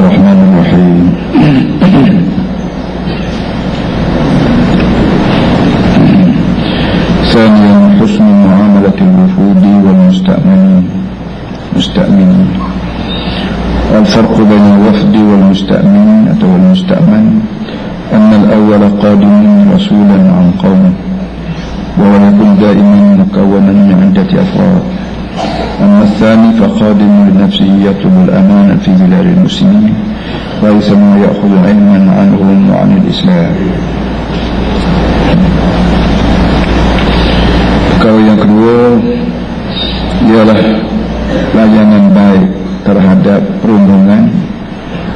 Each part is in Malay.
Bismillahirrahmanirrahim. ثانيا حسن معاملة الوفود والمستأمن. الفرق بين الوفد والمستأمن أو المستأمن أن الأول قادم رسولا عن قومه وهو يكون دائما مكونا من عدة أفراد. أما الثاني فخادم لنفسه يطلب الأمان في بلاد المسلمين وليس ما يأخذ علما عنهم وعن الإسلام. Perkara yang kedua ialah layanan baik terhadap perundungan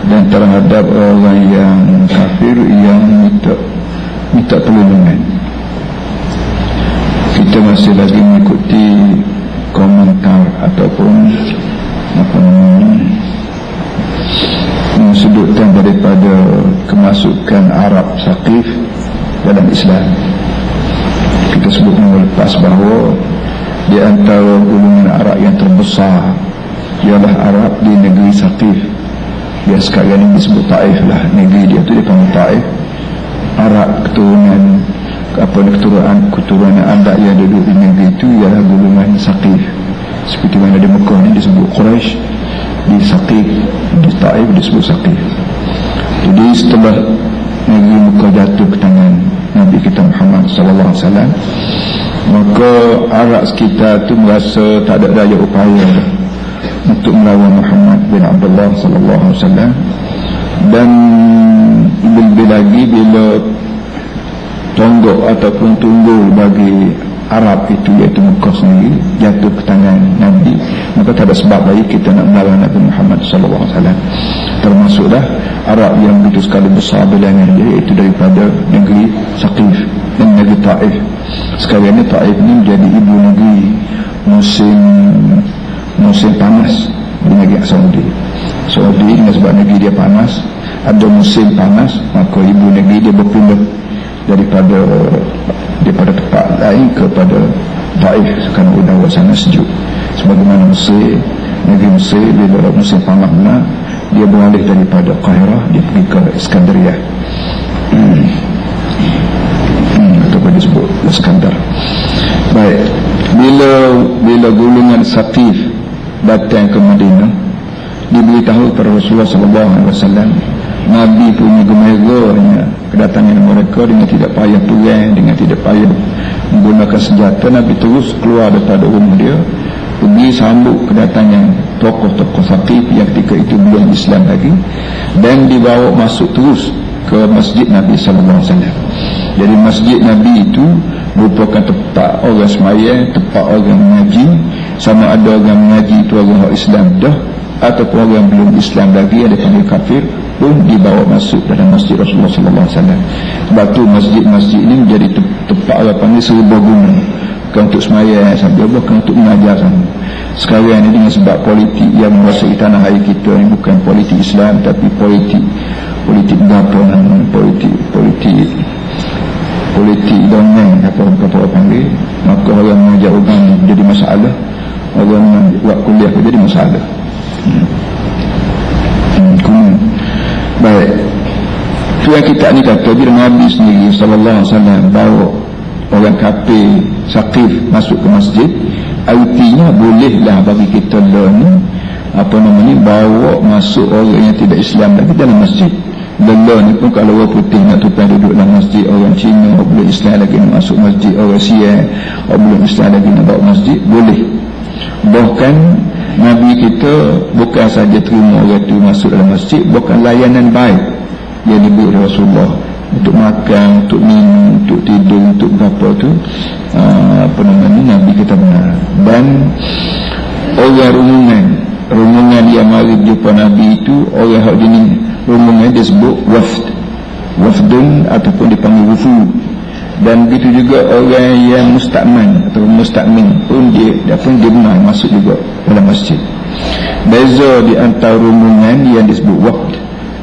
dan terhadap orang yang kafir yang minta perlindungan. Kita masih lagi mengikuti komentar ataupun sudutkan daripada kemasukan Arab Saqif dalam Islam. Kita sebut melepas bahawa di antara golongan Arab yang terbesar ialah Arab di negeri Saqif. Dia sekarang ini disebut Taif lah. Negeri dia tu dipanggil Taif. Arab keturunan adat yang duduk di negeri itu ialah golongan Saqif. Seperti mana di Mekah ni disebut Quraisy, di Saqif, di Taif disebut Saqif. Jadi setelah negeri Mekah jatuh ke tangan Nabi kita Muhammad sallallahu alaihi wasallam, maka Arab sekitar tu merasa tak ada daya upaya untuk melawan Muhammad bin Abdullah sallallahu alaihi wasallam. Dan lebih lagi bila tonggok ataupun tunggul bagi Arab itu iaitu Mekah sendiri jatuh ke tangan Nabi, maka tak ada sebab lagi kita nak melawan Nabi Muhammad sallallahu alaihi wasallam. Termasuklah Arab yang begitu sekali besar bilangan dia, iaitu daripada negeri Saqif dan negeri Taif. Sekarang ini Taif ini menjadi ibu negeri musim panas di negeri Saudi. Saudi dengan sebab negeri dia panas, ada musim panas, maka ibu negeri dia berpindah daripada tempat lain kepada Taif kerana udara sana sejuk. Sebagaimana Mesir, negeri Mesir bila musim panas benar, dia beralih daripada Qahirah, dia pergi ke Iskandariah, ataupun disebut Iskandar. Baik, bila golongan Saqif datang ke Madinah, diberitahu kepada Rasulullah SAW, Nabi punya gembiranya kedatangan mereka dengan tidak payah perang, dengan tidak payah menggunakan senjata. Nabi terus keluar daripada rumah dia, pergi sambut kedatangan tokoh-tokoh Saqif yang ketika itu belum Islam lagi, dan dibawa masuk terus ke masjid Nabi SAW. Jadi masjid Nabi itu merupakan tempat orang sembahyang, tempat orang mengaji. Sama ada orang mengaji itu orang Islam dah ataupun orang belum Islam lagi, ada panggil kafir, pun dibawa masuk dalam masjid Rasulullah SAW. Sebab tu masjid-masjid ini menjadi tempat orang panggil serbaguna, bukan untuk sembahyang saja, bukan untuk mengajar saja. Sekarang ini dengan sebab politik yang menguasai tanah air kita ini bukan politik Islam, tapi politik berapa namanya, politik dongeng kata orang panggil. Maka orang mengajar orang jadi masalah, orang buat kuliah jadi masalah. Baik, itu yang kita ni kata bila Nabi sendiri sallallahu alaihi wasallam bawa orang kafir Saqif masuk ke masjid, artinya bolehlah bagi kita ni bawa masuk orang yang tidak Islam lagi dalam masjid. Lelah ni pun kalau orang putih nak tupai duduk dalam masjid, orang Cina orang belum Islam lagi nak masuk masjid, orang Siam orang belum Islam lagi nak bawa masjid, boleh. Bahkan Nabi kita bukan saja terima orang itu masuk dalam masjid, bukan layanan baik yang diberi Rasulullah untuk makan, untuk minum, untuk tidur, untuk berapa tu Nabi kita benar. Dan orang rumungan yang mari jumpa Nabi itu, orang hak jenis rumungan disebut wafdun ataupun dipanggil wufud. Dan begitu juga orang yang musta'min pun dia benar masuk juga dalam masjid. Beza di antara rombongan yang disebut wafd,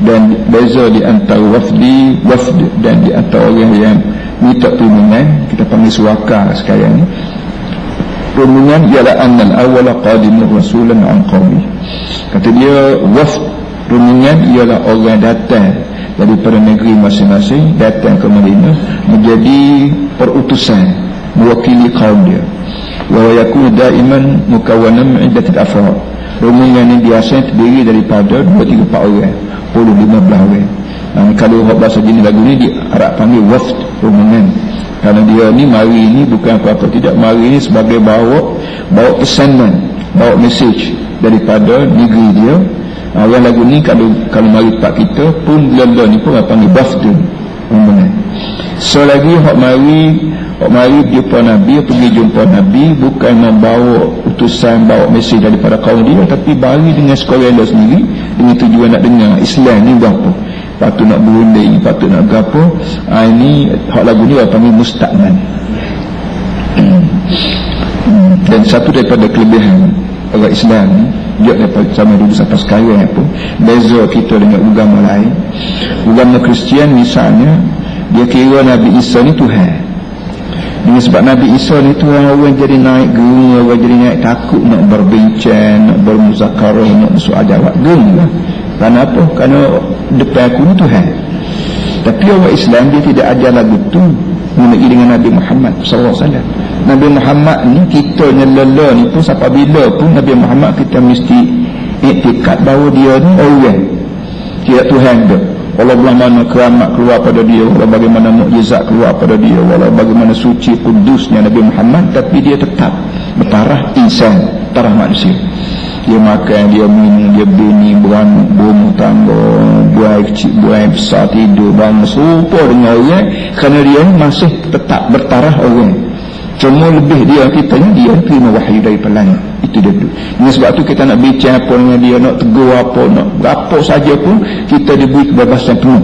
dan beza di antara wafd dan di antara orang yang minta perlindungan, kita panggil suaka sekarang ni. Rombongan ialah annal awwala qadimur rasulan an qaumi. Kata dia wafd, Rombongan ialah orang datang daripada negeri masing-masing, datang ke Madinah menjadi perutusan mewakili kaum dia. Wa yakunu daiman mukawwanan min iddatil afrad. Rombongan ini biasa terdiri daripada 2-3-4 orang, 10-15 orang. Kalau bahasa jenis lagu ni di Arab panggil wafd, rombongan. Kerana dia ni mari ni bukan apa-apa, tidak, mari ni sebagai bawa pesanan, bawa mesej daripada negeri dia. Yang lagu ni kalau mari tempat kita pun bila ni pun panggil wafd, rombongan. So lagi hak mari jumpa Nabi, pergi jumpa Nabi bukan membawa utusan, bawa mesej daripada kaum dia, tapi bagi dengan sukarela sendiri, dengan tujuan nak dengar Islam ni berapa, patut nak berunding, patut nak berapa. Ini hak lagu ni panggil musta'man. Dan satu daripada kelebihan orang Islam ni, dia dapat sama dulu sampai sekarang pun beza kita dengan agama lain. Agama Kristian misalnya, dia kira Nabi Isa ni Tuhan. Dengan sebab Nabi Isa ni Tuhan, orang jadi naik gerung, orang jadi naik takut nak berbincang, nak bermuzakarah, nak bersoal jawab, gerung lah. Kerana apa? Kerana depan aku ni Tuhan. Tapi orang Islam dia tidak ajar lagu tu mengenai dengan Nabi Muhammad SAW. Nabi Muhammad ni kita nyelala ni pun, apabila pun Nabi Muhammad kita mesti iktikad bahawa dia ni orang, tidak Tuhan dia. Walau bagaimana keramat keluar pada dia, walau bagaimana mukjizat keluar pada dia, walau bagaimana suci kudusnya Nabi Muhammad, tapi dia tetap bertaraf insan, taraf manusia. Dia makan, dia minum, dia bini, berumah tangga, buai kecil, buai besar, tidur, bangun, serupa dengan orang, kerana dia masih tetap bertaraf orang. Cuma lebih dia, kitanya dia terima wahyu daripada langit. Itu dia dulu. Dengan sebab tu kita nak bincang apa dengan dia, nak tegur apa, nak apa saja pun, kita diberi kebebasan penuh.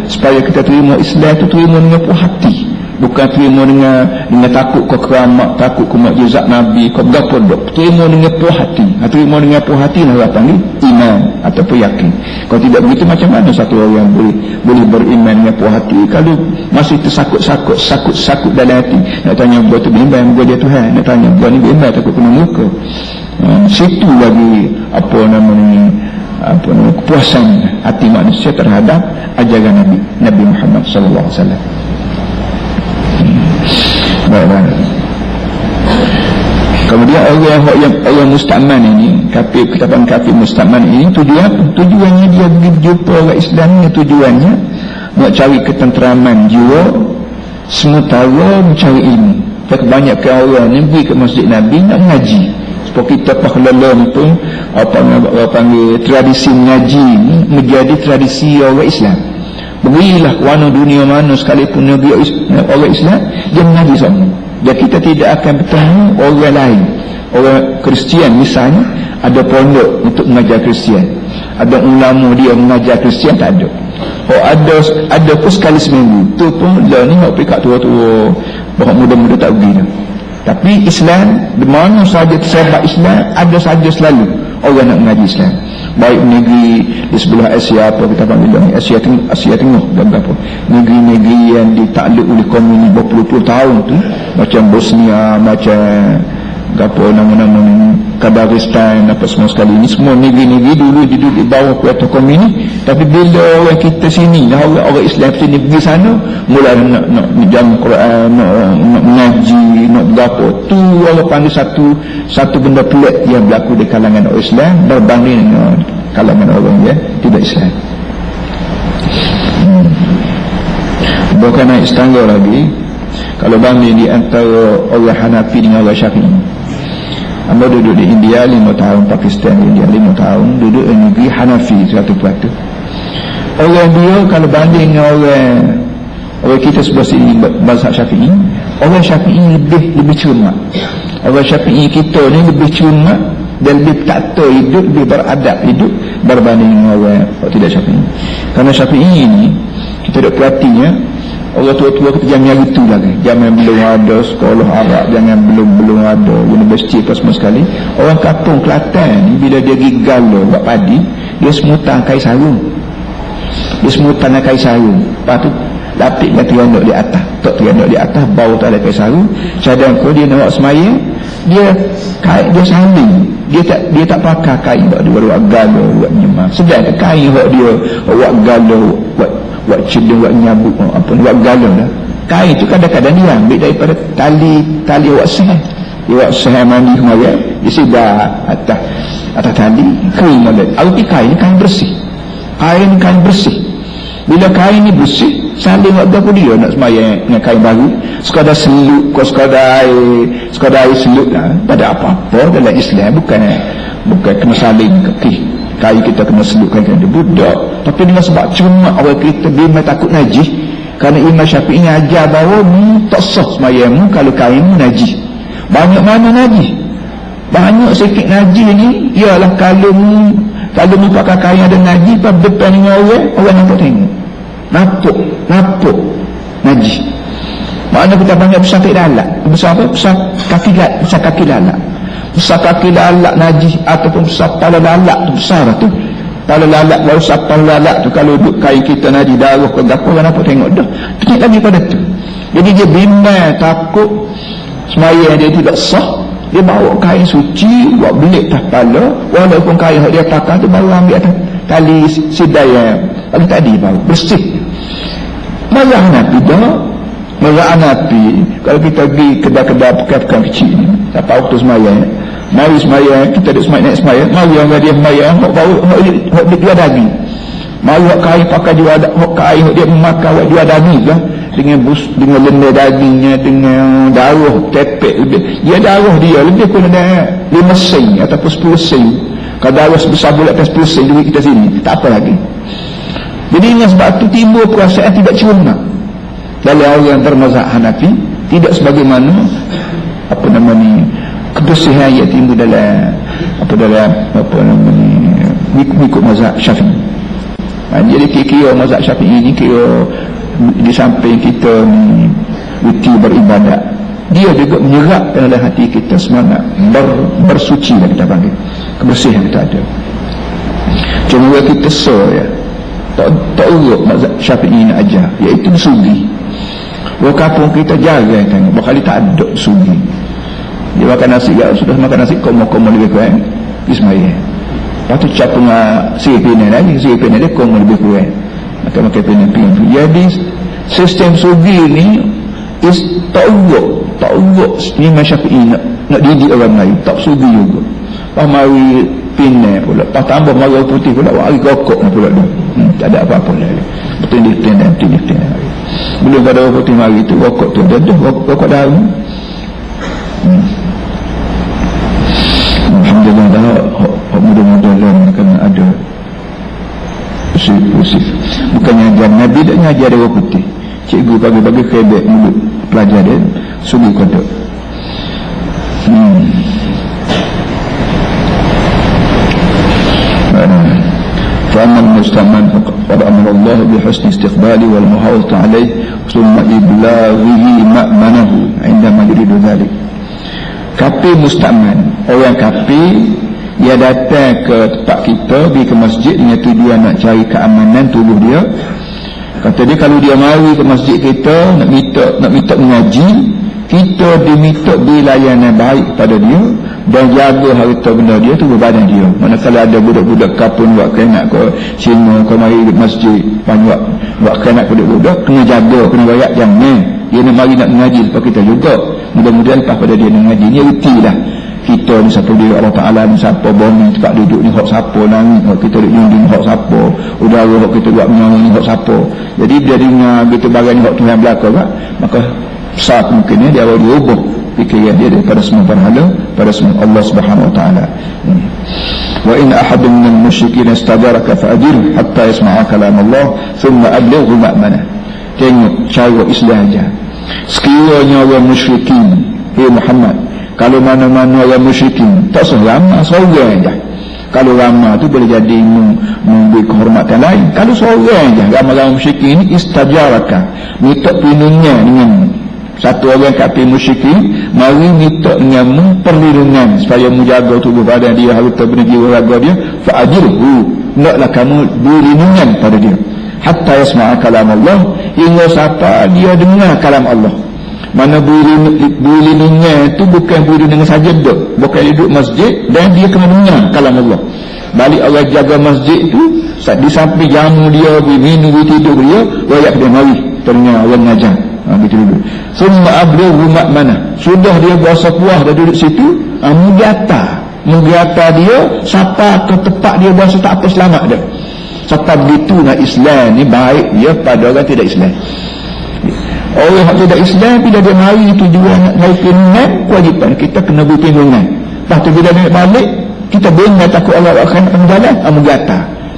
Supaya kita terima Islam tu, terima dengan puas hati. Bukan terima dengan takut ke keramat, takut ke mukjizat Nabi, ke berapa dok. Terima dengan puas hati. Terima dengan puas hati lah panggil iman ataupun yakin. Kalau tidak begitu, macam mana satu orang boleh beriman dengan puas hati kalau masih tersakut dalam hati? Nak tanya buat tu bimbang, buat dia Tuhan. Nak tanya buat ni bimbang, takut kena muka. Situ lagi kepuasan hati manusia terhadap ajaran Nabi Muhammad sallallahu alaihi wasallam. Baik. Kemudian orang musta'man ini, kitaban kafir musta'man ini, tujuan apa? Tujuannya dia pergi berjumpa orang Islam ni, tujuannya nak cari ketenteraman jiwa, sementara mencari ilmu. Kebanyakan orang ni pergi ke masjid Nabi nak mengaji. Sebab kita pahlawan pun apa panggil tradisi mengaji ni menjadi tradisi orang Islam. Berilah warna dunia mana sekalipun negeri orang Islam, dia mengaji sama. Dan kita tidak akan bertemu orang lain. Orang Kristian misalnya, ada pondok untuk mengajar Kristian, ada ulama dia mengajar Kristian, tak ada. Ada pun sekali seminggu. Tu pun lah ni nak pergi kat tua-tua, bahawa muda-muda tak pergi dah. Tapi Islam, di mana sahaja tersebar Islam, ada sahaja selalu orang nak mengaji Islam. Baik negeri di sebelah Asia, apa kita panggil ni, Asia Tengah dan berapa negeri-negeri yang ditakluk oleh komunis berpuluh-puluh tahun tu, macam Bosnia, macam apa nama-nama Kadaristan, apa semua sekali ni, semua negeri-negeri dulu duduk di bawah kuasa komunis. Tapi bila orang kita sini, orang Islam sini pergi sana, mula nak jam Quran, nak mengaji, nak berapa, tu orang panggil satu benda pelik yang berlaku di kalangan orang Islam berbanding dengan kalangan orang yang tidak Islam. Bukan naik setangga lagi kalau banding di antara orang Hanafi dengan orang Syafi'i. Amba duduk di India 5 tahun, Pakistan India 5 tahun, duduk di negeri Hanafi 100%. Orang dia kalau banding dengan orang kita sebelah sini mazhab Syafi'i, orang Syafi'i lebih cermat. Orang Syafi'i kita ni lebih cermat dan lebih takta hidup, lebih beradab hidup berbanding dengan orang tidak Syafi'i. Kerana Syafi'i ini kita ada perhatinya, orang tua-tua kita jangan nyari tu lagi, jangan belum ada sekolah Arab, jangan belum ada universiti apa semua sekali. Orang kampung Kelantan ni bila dia pergi gala buat padi, dia semutan kain sarung, lepas tu lapik dengan terenuk di atas, tak terenuk di atas, bau tak ada kain sarung. Cadang kau dia nak semaya, dia saling, dia tak pakai kain buat dia buat galau, buat nyemang. Sedangkan kain buat dia buat galau, buat cedung, buat nyabuk, buat galau dah. Kain tu kadang-kadang dia ambil daripada tali buat sehai. Dia buat sehai mandi kemarin, dia sebar atas tali, kering ada. Arti kain ni kain bersih. Kain bersih. Bila kain ni bersih, saling waktu aku dia nak sembahyang dengan kain baru, sekadar seluk, sekadar air seluk lah. Tak ada apa-apa dalam Islam, bukan kena saling kain kita kena seluk kain dia budak. Tapi dengan sebab cermat awal kita bimbang takut najis, kerana Imam Syafi'i ajar bahawa tak sah sembahyangmu kalau kainmu najis. Banyak mana najis? Banyak sikit najis ni ialah kalau mu pakai kain ada najis pada depan dengan orang nampak tengok. Nampak najis. Maknanya kita banyak besar kaki lalat. Besar apa? Besar kaki lalat. Besar kaki lalat najis ataupun besar kepala lalat tu besar tu. Kepala lalat, baru kepala lalat tu kalau duduk kain kita najis darah ke apa orang nampak tengok dah. Kecil lagi pada tu. Jadi dia bimbang takut sembahyang dia tidak sah. Dia bawa kain suci, buat belik atas kepala, walaupun kain yang dia pakai tu baru ambil atas tali sidai pagi tadi baru bersih. Marah Nabi kalau kita pergi kedai-kedai pekan-pekan kecil ni, tak tahu waktu sembahyang, mari sembahyang, kita duduk naik sembahyang, mari orang dia sembahyang hok dia daging, mari hok kain pakai dia, hok kain hok dia memakai hok dia daging lah, dengan lendir dagingnya, dengan darah tepek lebih, dia darah dia lebih kurang ada 5 sen ataupun 10 sen. Kalau darah sebesar bulat atas 10 sen duit kita sini, tak apa lagi. Jadi dengan sebab itu timbul perasaan tidak cermat dalam orang bermazhab Hanafi, tidak sebagaimana kebersihan yang timbul dalam mengikut mazhab Syafi'i. Jadi kira mazhab Syafi'i ini kira di samping kita ni uti beribadat, dia juga menyerap dalam hati kita semangat bersuci lah kita panggil, kebersihan kita ada. Cuma kita ya tak urut mazhab Syafi'i nak ajar, iaitu sugi. Orang kampung kita jarang tengok, bakal tak ada sugi. Dia makan nasi, sudah makan nasi komo-komo lebih kurang ismail. Lepas tu capung siripin lagi, siripin dia komo lebih kurang, makan pinang-pinang. Jadi sistem sugi ni tak urut Imam Syafi'i nak didik orang lain, tak sugi juga. Lepas mari pinang pula, lepas tambah marah putih pula, mari gokok pula dah. Tak ada apa-apa lagi. Betul dia belum pada orang putih mari tu gokok tu dah gokok daun. Alhamdulillah, mudah-mudahan akan ada usif. Bukannya ajar Nabi, tak ngajar dia orang putih. Cikgu bagi-bagi kredit mulut pelajar dia, sungguh kodok. فأما المستعمل فقد أمر الله بحسن استقباله والمحافظة عليه ثم إبلاغه مأمنه عندما يريد ذلك. Kapi musta'man, orang kapi dia datang ke tempat kita, pergi ke masjid dengan tujuan nak cari keamanan tubuh dia. Kata dia kalau dia mari ke masjid kita nak minta mengaji, kita diminta beri layanan baik pada dia dan jaga harta benda dia, tubuh badan dia. Manakala ada budak-budak kapun buat kenak ke Cina ke mari ke masjid, banyak buat kenak budak-budak, kena jaga, kena bayar jangan. Dia nak mari nak mengaji lepas kita juga. Mudah-mudahan lepas pada dia nak mengaji ni reti lah. Kita ni siapa dia, Allah Ta'ala ni siapa, bumi tempat duduk ni hak siapa, langit hak kita duduk ni hak siapa, udara hak kita buat menyanyi ni hak siapa. Jadi dia dengar gitu bagian ni hak Tuhan belakang kan, maka besar kemungkinan dia akan diubah fikiran dia daripada semua berhala pada semua Allah Subhanahu Wa Ta'ala. Wa in ahadun minal musyrikin istajaraka fa'ajirhu hatta yasma'a kalam Allah thumma ablighu ma'manah. Tengok cara Islam aja. Sekiranya orang musyrikin, Muhammad, kalau mana-mana orang musyrikin tak seramah seorang aja. Kalau ramah tu boleh jadi memberi kehormatan lain. Kalau seorang aja ramah-ramah musyrikin ini istajaraka, minta perlindungan dengan satu orang kafir musyrikin, mari minta denganmu perlindungan supaya menjaga tubuh badan dia, harta benda jiwa raga dia, fa'ajirhu, naklah kamu beri perlindungan pada dia hatta yasma'a kalam Allah, hingga siapa dia dengar kalam Allah. Mana boleh dengar tu bukan boleh dengar saja duduk, bukan duduk masjid dan dia kena dengar kalam Allah. Balik Allah jaga masjid tu, di samping jamu dia, minum, tidur dia, wayak dia mari terdengar orang mengajar. Begitu dulu. Semua abdul rumah mana? Sudah dia berasa puas dah duduk situ, menggata dia, siapa ke tempat dia berasa tak apa selamat dah. Siapa begitu nak Islam ni baik dia pada orang tidak Islam. Orang yang tidak Islam bila dia mari tujuan nak naikkan kewajipan kita kena beri perlindungan. Lepas tu bila dia balik kita dengar takut Allah akan menjalan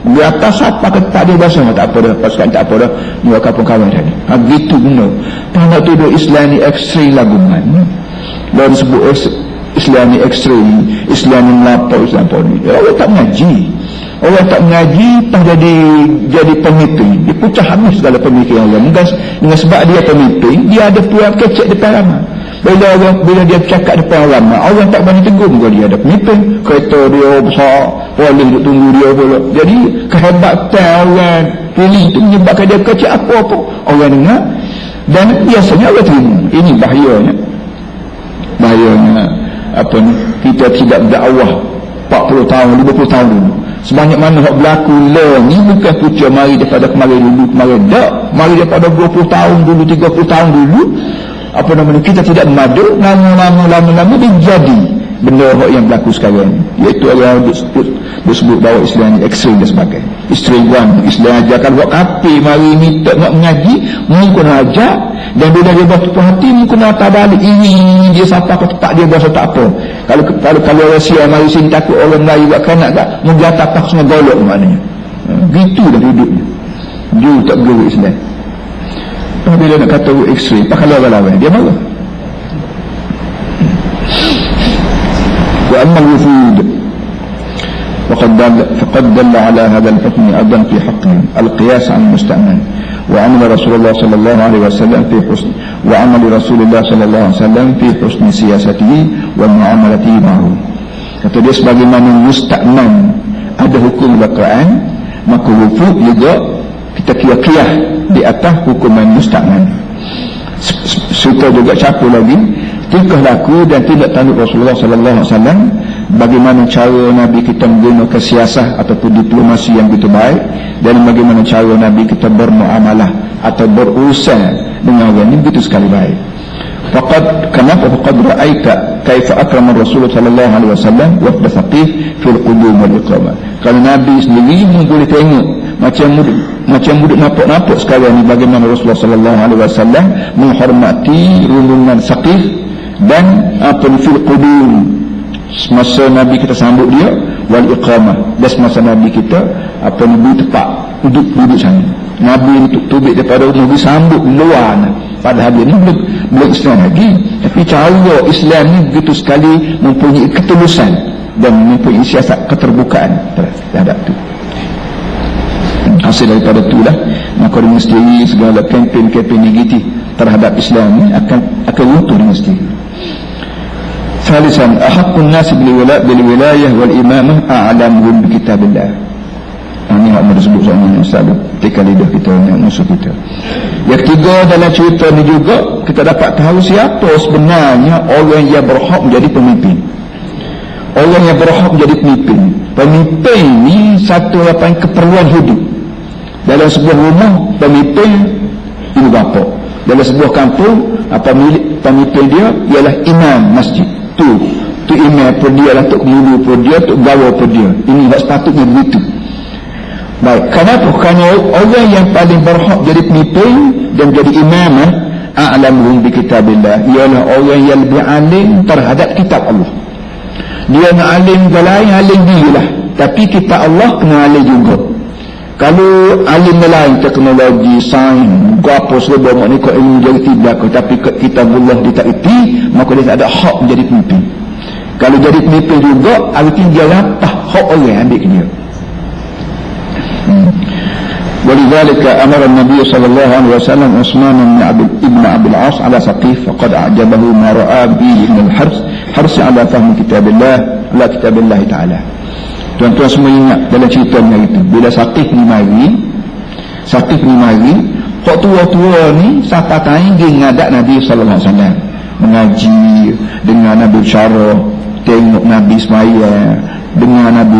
berata siapa kata dia bahasa tak apa dah, pasukan tak apa dah, dia kawan-kawan tadi. Begitu benda. Tengok tu Islam ni ekstrim lagungan. Dan sebut Islam ni ekstrim, Islam ni melapor, Islam ni. Orang tak mengaji. Orang tak mengaji tak jadi pemimpin. Dia pecah habis segala pemikiran Allah. Dengan sebab dia pemimpin, dia ada puan kecek depan ramai. Bila dia cakap depan orang tak berani tegur muka dia ada pemimpin, kereta dia besar, polis duk tunggu dia pula. Jadi kehebatan orang pilih itu menyebabkan dia kecil apa-apa orang dengar, dan biasanya orang terima. Ini bahayanya apa ni, kita tidak berdakwah 40 tahun 50 tahun dulu. Sebanyak mana hak berlaku ni bukan pucuk mari daripada kemarin tak, mari daripada 20 tahun dulu, 30 tahun dulu. Apa namanya, kita tidak madu, lama-lama dia jadi benda yang berlaku sekarang, iaitu orang disebut bahawa Islam ni ekstrim dan sebagainya. Islam ajarkan buat kapi mari minta nak mengaji, mungkin ajar, dan bila dia buat hati mungkin tak balik ini dia siapa ke tempat dia berasa tak apa. Kalau Rusia mari sini takut orang Melayu buat kanak tak menggata tak semua golok maknanya. Gitu dah hidupnya. Dia tak guru Islam. Bila nak kata ekstrim pakai lawan-lawan dia marah. Wa amma al-wufud faqad dalla ala hadha al-hukm aidan fi haqqihim al-qiyas 'an musta'man wa 'amala Rasulullah sallallahu alaihi wasallam fi husn wa 'amali Rasulullah sallallahu alaihi wasallam fi husni siyasatihi wa mu'amalatihi ma'hu. Kata dia sebagaimana musta'man ada hukum Al-Quran, maka wufud juga kita kiyah di atas hukuman musta'man. Serta juga campur lagi tingkah laku dan tindak tanduk Rasulullah sallallahu alaihi wasallam, bagaimana cara Nabi kita menggunakan siasah ataupun diplomasi yang begitu baik, dan bagaimana cara Nabi kita bermuamalah atau berurusan dengan orang ini begitu sekali baik. Faqad ra'aita kaifa akrama Rasulullah sallallahu alaihi wasallam wa Thaqif fil qudum wal iqamah. Kalau Nabi sendiri boleh tengok macam mudah nampak sekalian ni bagaimana Rasulullah sallallahu alaihi wasallam menghormati rombongan Thaqif dan fil qudum, semasa Nabi kita sambut dia, wal iqamah, dan semasa Nabi kita beri tempat duduk sana. Nabi untuk tubik daripada rumah disambut luar. Padahal dia ni belum Islam lagi, tapi cara Islam ni begitu sekali mempunyai ketulusan dan mempunyai siasat keterbukaan terhadap tu. Hasil daripada itulah maka dengan sendiri segala kempen-kempen negatif terhadap Islam ni akan runtuh dengan sendiri. Thalisan, ahaqqun nas bil wilayah wal imamah a'lamuhum bi kitabillah. Ini yang disebut sama Ustaz ketika lidah kita yang musuh kita. Yang ketiga dalam cerita ni juga kita dapat tahu siapa sebenarnya orang yang berhak menjadi pemimpin. Orang yang berhak menjadi pemimpin. Pemimpin ni satu keperluan hidup. Dalam sebuah rumah pemimpin ibu bapa. Dalam sebuah kampung pemimpin dia ialah imam masjid. Tu imam pun dia lah, tok kemulu pun dia, tok gawa pun dia. Ini hak sepatutnya begitu. Baik, kenapa? Kerana orang yang paling berhak jadi pemimpin dan jadi imam a'lamuhum bi kitabillah, ialah orang yang lebih alim terhadap kitab Allah. Dia nak alim lain, alim dia lah, tapi kitab Allah kena alim juga. Kalau alim lain teknologi, sains, apa serba maknanya kau ilmu jadi tidak, tapi kitab Allah dia tak erti, maka dia tak ada hak menjadi pemimpin. Kalau jadi pemimpin juga, artinya dia lapah hak orang ambil dia. ولذلك أمر النبي صلى الله عليه وسلم عثمان بن عبد العاص على ثقيف فقد أعجبه ما رأى به من الحرص على فهم كتاب الله على كتاب الله تعالى. Tuan-tuan semua ingat dalam cerita itu, bila Thaqif ni mari Hak tua-tua ni siapa tanya dia ngadak Nabi sallallahu alaihi wasallam, mengaji dengan Nabi syarah, tengok Nabi semaya, dengar Nabi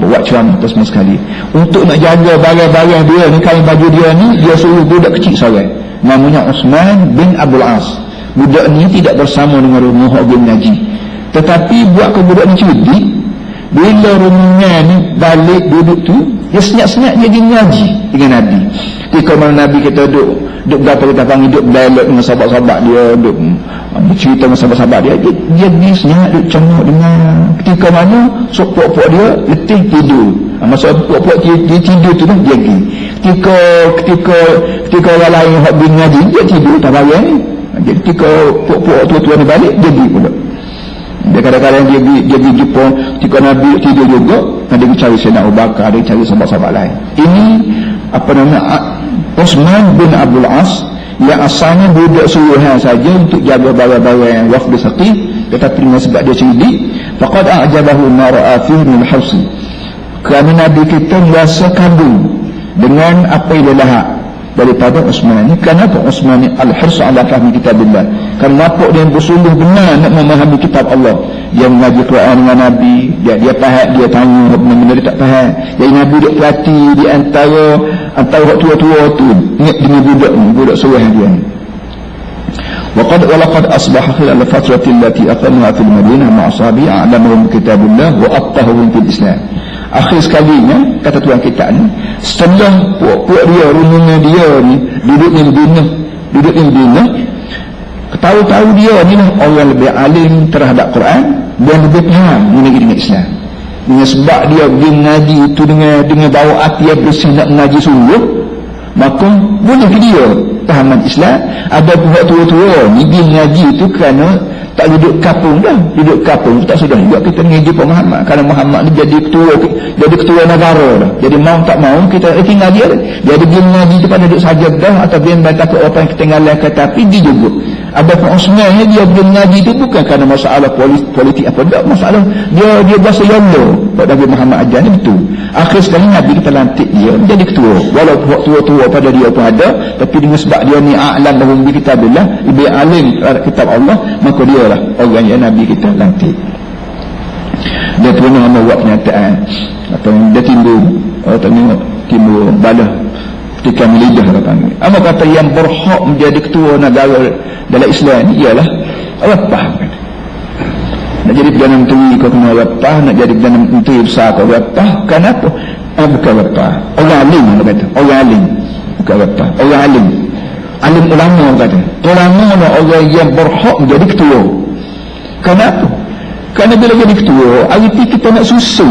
buat ceramah tu semua sekali. Untuk nak jaga barang-barang dia ni, kain baju dia ni, dia suruh budak kecil seorang namanya Uthman bin Abdul As. Budak ni tidak bersama dengan rumah orang mengaji, tetapi buat ke budak ni cerdik. Bila rumahnya ni balik duduk tu, dia senyap-senyap dia pergi mengaji dengan Nabi. Ketika mana Nabi kita duduk berapa kita panggil, duduk dialog dengan sahabat-sahabat dia, duduk bercerita dengan sahabat-sahabat dia pergi senyap, duduk cengok dengan. Ketika mana puak-puak dia letih tidur, masa puak-puak dia tidur tu dia pergi. Ketika orang lain yang pergi mengaji, dia tidur tak bayang ni. Jadi ketika puak-puak tua-tua ni balik, dia pergi pula. Dia kadang-kadang dia pergi jumpa ketika Nabi tidur juga, dia cari Sayyidina Abu Bakar, dia cari sahabat-sahabat lain. Ini apa nama Uthman bin Abdul As, yang asalnya budak suruhan saja untuk jaga barang-barang wafd Saqif, tetapi dengan sebab dia cerdik, faqad a'jabahu ma ra'a fihi min hausi, kerana Nabi kita merasa kagum dengan apa yang dia lihat daripada Uthman ni. Kenapa Uthman ni al-hirs ala fahmi kitabillah? Kerana nampak dia bersungguh benar nak memahami kitab Allah. Dia mengaji Quran dengan Nabi, dia faham, dia tanya benda-benda dia tak faham. Jadi Nabi duk perhati di antara tua-tua tu, ingat dengan budak ni, budak suruhan dia ni. Walaqad asbaha khilal al-fatrati allati aqamaha fil Madinah ma'a ashabi a'lamuhum kitabillah wa attahum fil Islam. Akhir sekalinya, kata tuan kita ni, setelah puak dia, rumahnya dia ni duduk di Madinah, tahu-tahu dia ni lah orang lebih alim terhadap Quran dan lebih faham dengan Islam. Dengan sebab dia pergi mengaji itu dengan bawa hati yang bersih nak mengaji sungguh, maka boleh ke dia fahaman Islam. Ada pihak tua-tua ni pergi mengaji itu kerana tak duduk kapung dah. Duduk kapung tak sudah juga kita mengaji Pak Muhammad, kerana Muhammad ni jadi ketua negara dah. Jadi mau tak mau kita tinggal dia. Jadi dia mengaji tu pada duduk saja dah, atau dia takut apa yang ketinggalan ke, tapi dia juga ada Pak Osman ni dia mengaji tu bukan kerana masalah politik apa tak, masalah dia bahasa yolo pada Nabi Muhammad ajar ni betul. Akhir sekali Nabi kita lantik dia menjadi ketua, walaupun tua-tua pada dia pun ada, tapi dengan sebab dia ni a'lam lahum bi kitabillah, lebih alim terhadap kitab Allah, maka dia lah orang yang Nabi kita lantik. Dia pernah membuat pernyataan apa yang dia timbul balah ketika melidah kata ni. Apa kata yang berhak menjadi ketua negara dalam Islam ni ialah rapah. Nak jadi Perdana Menteri kau kena rapah, nak jadi Perdana Menteri besar kau rapah. Kenapa? Bukan rapah. Orang alim kata. Orang alim. Bukan rapah. Orang alim. Alim ulama kata. Ulama lah orang yang berhak menjadi ketua. Kenapa? Kerana bila jadi ketua, arti kita nak susun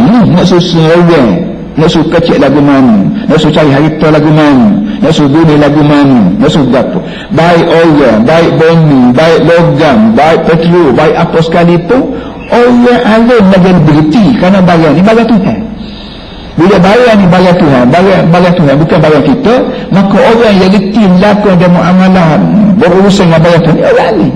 orang. Nak suruh kecil lagu mana, nak suruh cari harita lagu mana, nak suruh bunuh lagu mana, nak suruh apa. Baik orang, baik bumi, baik logam, baik petrol, baik apa sekalipun, orang alim lagi berhenti kerana barang ni barang Tuhan. Bila barang ni barang Tuhan, barang Tuhan bukan barang kita, maka orang yang reti melakukan dan muamalah berurusan dengan barang Tuhan ni orang alim.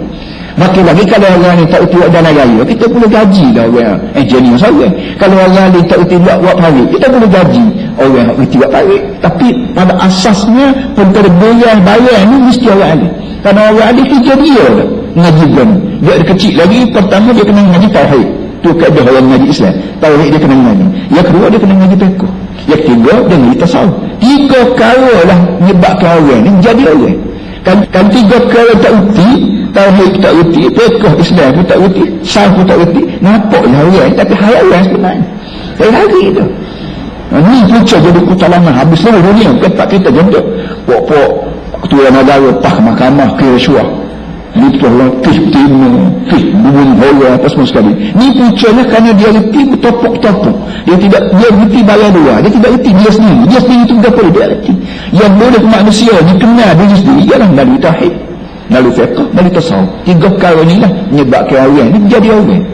Makin lagi kalau orang ni tak uti buat jalan raya, kita boleh gaji dah orang engineer seorang. Kalau orang ni tak uti buat parit, kita boleh gaji orang yang uti buat parit. Tapi pada asasnya penterbian bayar ni mesti orang alim. Kerana orang alim kerja dia dah ngaji pun. Dia ada kecil lagi, pertama dia kena ngaji tauhid. Tu kaedah orang ngaji Islam. Tauhid dia kena ngaji. Yang kedua dia kena ngaji fiqh. Yang ketiga dia ngaji tasawuf. 3 perkara lah menyebabkan orang ni jadi orang. Kalau 3 perkara tak uti, tauhid tak uti, fiqh Islam pun tak uti, syarah pun tak uti, nampaklah orang tapi hayawan sebenarnya. Saya hari tu. Ni punca jadi kutalaman habis seluruh dunia. Tempat kita jenduk pok-pok ketua negara, pah mahkamah, kira syuah. Ni tu orang fih timur, fih bubun orang apa semua sekali. Ni puncanya kerana dia reti bertopok-topok. Dia reti bayar dua. Dia tidak reti dia sendiri. Dia sendiri itu berapa dia reti. Yang boleh manusia dikenal diri sendiri ialah melalui tauhid, melalui fiqh, melalui tasawuf. 3 perkara inilah menyebabkan orang ni menjadi orang.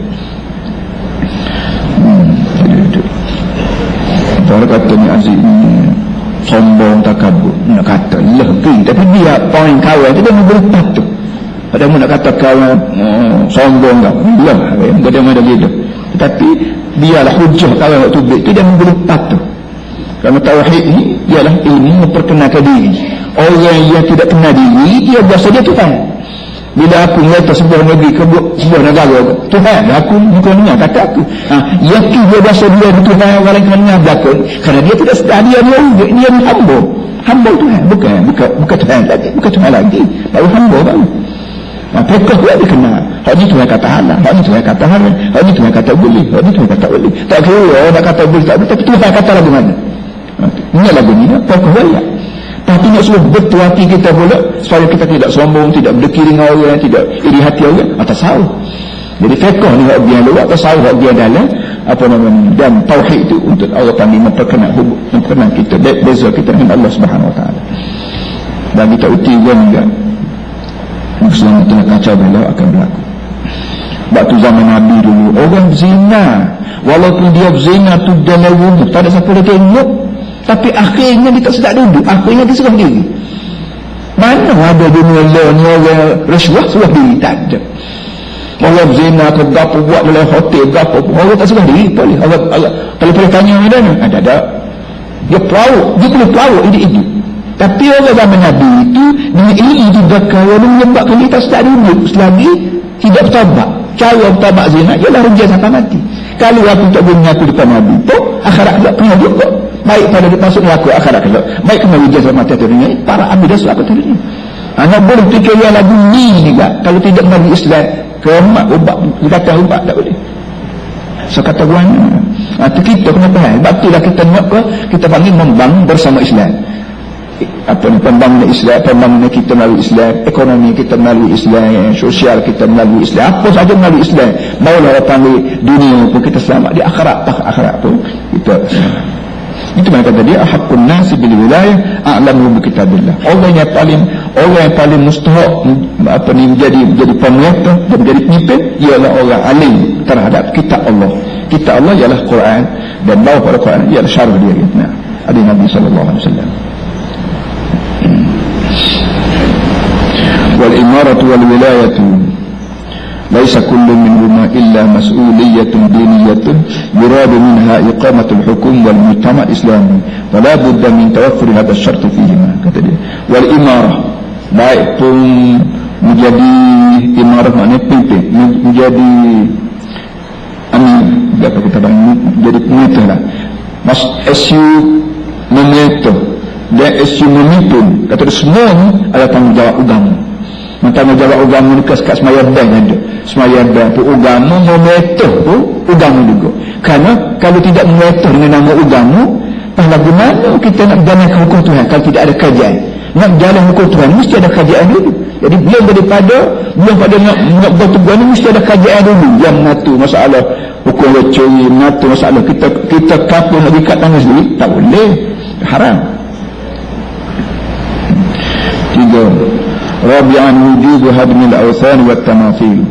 Orang kata ni Aziz sombong takabur, nak kata lagi, tapi dia poin kawan tu dia memberi tu. Ada mu nak kata kawan sombong kau, lah, ada mana gitu. Tetapi biarlah hujah kawan waktu tu dia memberi tu. Kerana tauhid ni ialah ilmu memperkenalkan diri. Orang yang tidak kenal diri, dia biasa dia Tuhan. Bila aku mengata sebuah negeri ke sebuah negara, Tuhan, aku bukan dengar kata aku. Yakin dia biasa dia Tuhan, orang lain kena dengar belakang. Kerana dia tidak sedar dia hamba Tuhan, bukan Tuhan lagi, bukan Tuhan lagi, baru hamba baru. Apakah dia dikenal? Hak ni Tuhan kata halal, hak ni Tuhan kata haram, hak ni Tuhan kata boleh, hak ni Tuhan kata boleh. Tak kira orang nak kata boleh tak boleh, tapi Tuhan kata lagu mana? Ini lagu ni, apakah dia? Tapi nak suruh betul hati kita pula, supaya kita tidak sombong, tidak berdekir dengan orang, tidak iri hati orang, atas salah. Jadi fiqh ni hak biar luar, atas salah hak biar dalam, apa namanya, dan tauhid itu untuk Allah Ta'ala memperkenal kita, beza kita dengan Allah Subhanahu Wa Ta'ala. Dan kita uti juga Muslim tengah kacau balau akan berlaku. Waktu zaman Nabi dulu, orang zina, walaupun dia zina tu dalam wudhu, tak ada siapa dia tengok, tapi akhirnya dia tak sedap duduk, akhirnya dia serah diri. Mana ada dunia ni orang rasuah serah diri? Tak ada. Orang zina ke gapo buat dalam hotel gapo, orang tak serah diri boleh. Allah kalau boleh tanya ada dia pelawak, dia boleh pelawak hidup. Tapi orang zaman Nabi itu dengan ilmu juga kaya menyebabkan dia tak sedap duduk selagi tidak bertabat. Cara bertabat zina ialah rejah sampai mati. Kalau aku tak boleh mengaku depan Nabi pun akhirat tak pernah juga. Baik pada dia masuk neraka akhirat kelak. Baik kena rejah sampai mati dunia, para ambil dah selaka dunia. Anak boleh fikir yang lagu ni juga. Kalau tidak mengaku Islam, kemak ubat, dikata ubat tak boleh. So kata guana. Itu kita kena faham. Sebab itulah kita nak kita panggil membangun bersama Islam. Pembangunan Islam, pembangunan kita melalui Islam, ekonomi kita melalui Islam, sosial kita melalui Islam, apa saja melalui Islam. Maulah orang panggil dunia pun kita selamat, di akhirat pun kita selamat. Itu mana kata dia, ahaqqun nasi bil wilayah a'lamu bi kitabillah. Orang yang paling mustahak menjadi pemerintah dan menjadi pemimpin ialah orang alim terhadap kitab Allah. Kitab Allah ialah Quran, dan bawah pada Quran ialah syarah dia. Nah, ada Nabi sallallahu alaihi wasallam. والإمارة والولاية ليس كل منهما إلا مسؤولية دينية يراد منها إقامة الحكم والمجتمع الإسلامي فلا بد من توفر هذا الشرط فيهما. kata dia. والإمارة baik pun menjadi imarah maknanya pimpin, menjadi apa kita panggil, menjadi pemerintah lah. SU memerintah dan SU memimpin, kata dia semua adalah tanggungjawab agama. Tanggungjawab agama ni kat semayang bank ada. Semayang bank tu agama, memerintah tu agama juga. Kerana kalau tidak memerintah dengan nama agama, lagu mana kita nak jalankan hukum Tuhan kalau tidak ada kajian? Nak jalan hukum Tuhan mesti ada kajian dulu. Jadi belum pada nak buat tugas ni mesti ada kajian dulu. Yang mengatur masalah hukum lecuri, mengatur masalah kita kapur nak ikat tangan sendiri, tak boleh, haram. 3. Rabi'an wujud hadmil awthan wa tamathil.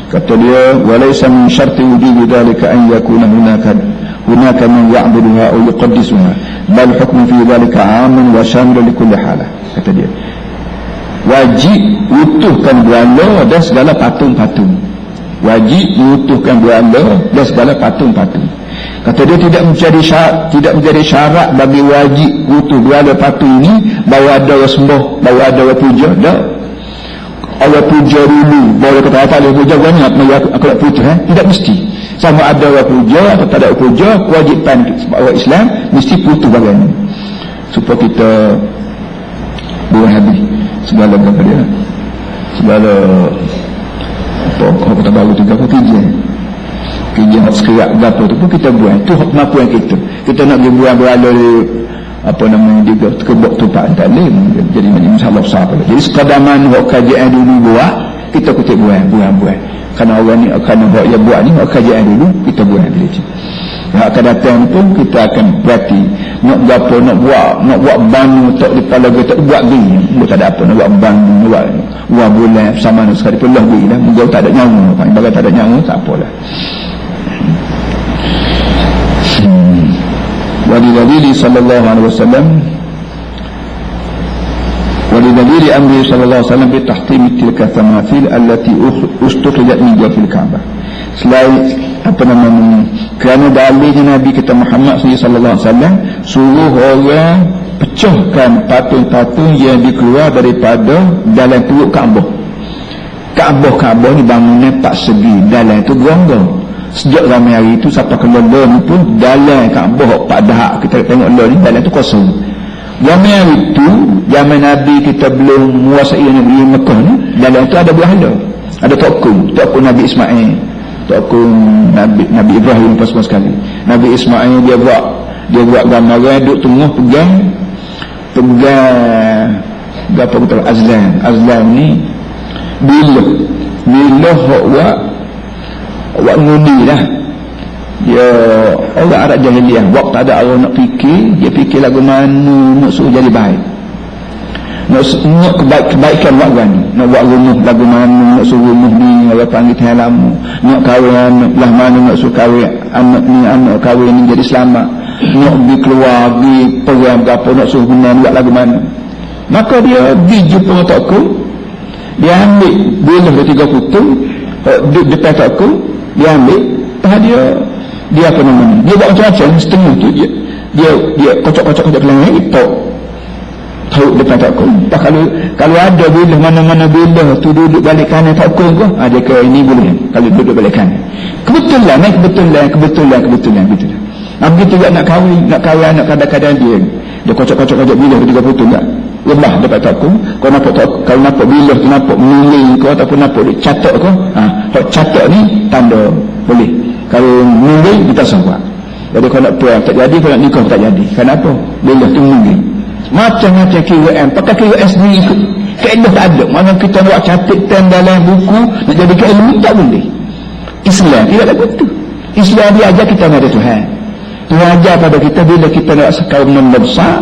Kata dia, walaysa min syarti wujud dhalika an yakuna hunaka man ya'buduha aw yuqaddisuha bal hukmu fi dhalika 'amun wa shamilun li kulli halah. Kata dia, wajib utuhkan berhala dan segala patung-patung. Wajib diutuhkan berhala dan segala patung-patung. Kata dia tidak menjadi syarat bagi wajib utuh berhala patung ini bahawa ada orang sembah, bahawa ada orang puja. Tak. Allah puja dulu bahawa kata apa dia puja banyak, aku nak puja. Tidak mesti. Sama ada orang puja atau tak ada orang puja, kewajipan orang Islam mesti putus bagian supaya kita buang habis segala apa dia, segala apa baru tu apa kerja sekerak apa tu pun kita buang. Itu kemampuan kita nak pergi buang berhala apa namanya dia kebok tupak tak boleh, jadi masalah besar pula. Jadi sekadar mana kajian dulu buat, kita kutip buang. Kerana orang ni, kerana buat yang buat ni kajian dulu, kita buang dia. Yang akan datang pun kita akan berhati nak apa, nak buat banu tak di kepala kita, buat gini buat tak ada apa, nak buat banu, nak buat bulan sama nak sekali pun lah gini lah, mungkin tak ada nyawa, kalau tak ada nyawa tak apalah. ولدليل صلى الله عليه وسلم ولدليل أمره صلى الله عليه وسلم بتحطيم تلك التماثيل التي استخرجت من جوف الكعبة. Selain apa namanya Kerana dalilnya Nabi kita Muhammad sallallahu alaihi wasallam suruh orang pecahkan patung-patung yang dikeluar daripada dalam perut Kaabah. Kaabah ni bangunan tak segi, dalam itu gerong-gerong. Sejak ramai hari itu sampai ke London pun dalam Kaabah pak dahak kita tengok ni dalam itu kosong. Zaman hari itu, zaman Nabi kita belum menguasai negeri Mekah ni, dalam itu ada berhala. Ada tokung Nabi Ismail, tokung Nabi Ibrahim pas sekali. Nabi Ismail dia buat gambaran duduk tengah pegang berapa betul azlam ni bila awak ngundi lah. Dia orang Arab jahiliah, waktu tak ada orang nak fikir, dia fikir lagu mana nak suruh jadi baik, nak kebaikan buat kan, nak buat rumah lagu mana, nak suruh rumah ni orang panggil Tuhan lama, nak kahwin anak lah mana, nak suruh kahwin anak ni, anak kahwin ni jadi selamat, nak pergi keluar pergi perang apa, nak suruh guna buat lagu mana. Maka dia pergi jumpa tokku, dia ambil bilah dia 3 putung depan tokku, dia ambil dia apa namanya, dia buat macam-macam. Setengah tu dia kocok-kocok ke langit, tok tahu depan tokku. Kalau ada bilah mana-mana bilah tu duduk balik kanan tokku ke, dia ke ini boleh kalau duduk balik kanan. Kebetulan begitu. Begitu juga nak kahwin anak kadang-kadang dia kocok-kocok bilah 3 putung tak lemah depan tokku. Kau nampak tokku, kalau nampak bilah tu nampak miling kau ataupun nampak dia catat kau, kalau catat ni tanda boleh. Kalau miling kita semua. Jadi kalau nak perang tak jadi, kalau nak nikah tak jadi. Kenapa? Bilah tu miling. Macam-macam KWM, pakai KWM sendiri keedah tak ada. Mana kita buat catatan dalam buku nak jadi ilmu tak boleh. Islam tidak ada betul. Islam dia ajar kita ada Tuhan. Tuhan ajar pada kita bila kita nak sekali membesar,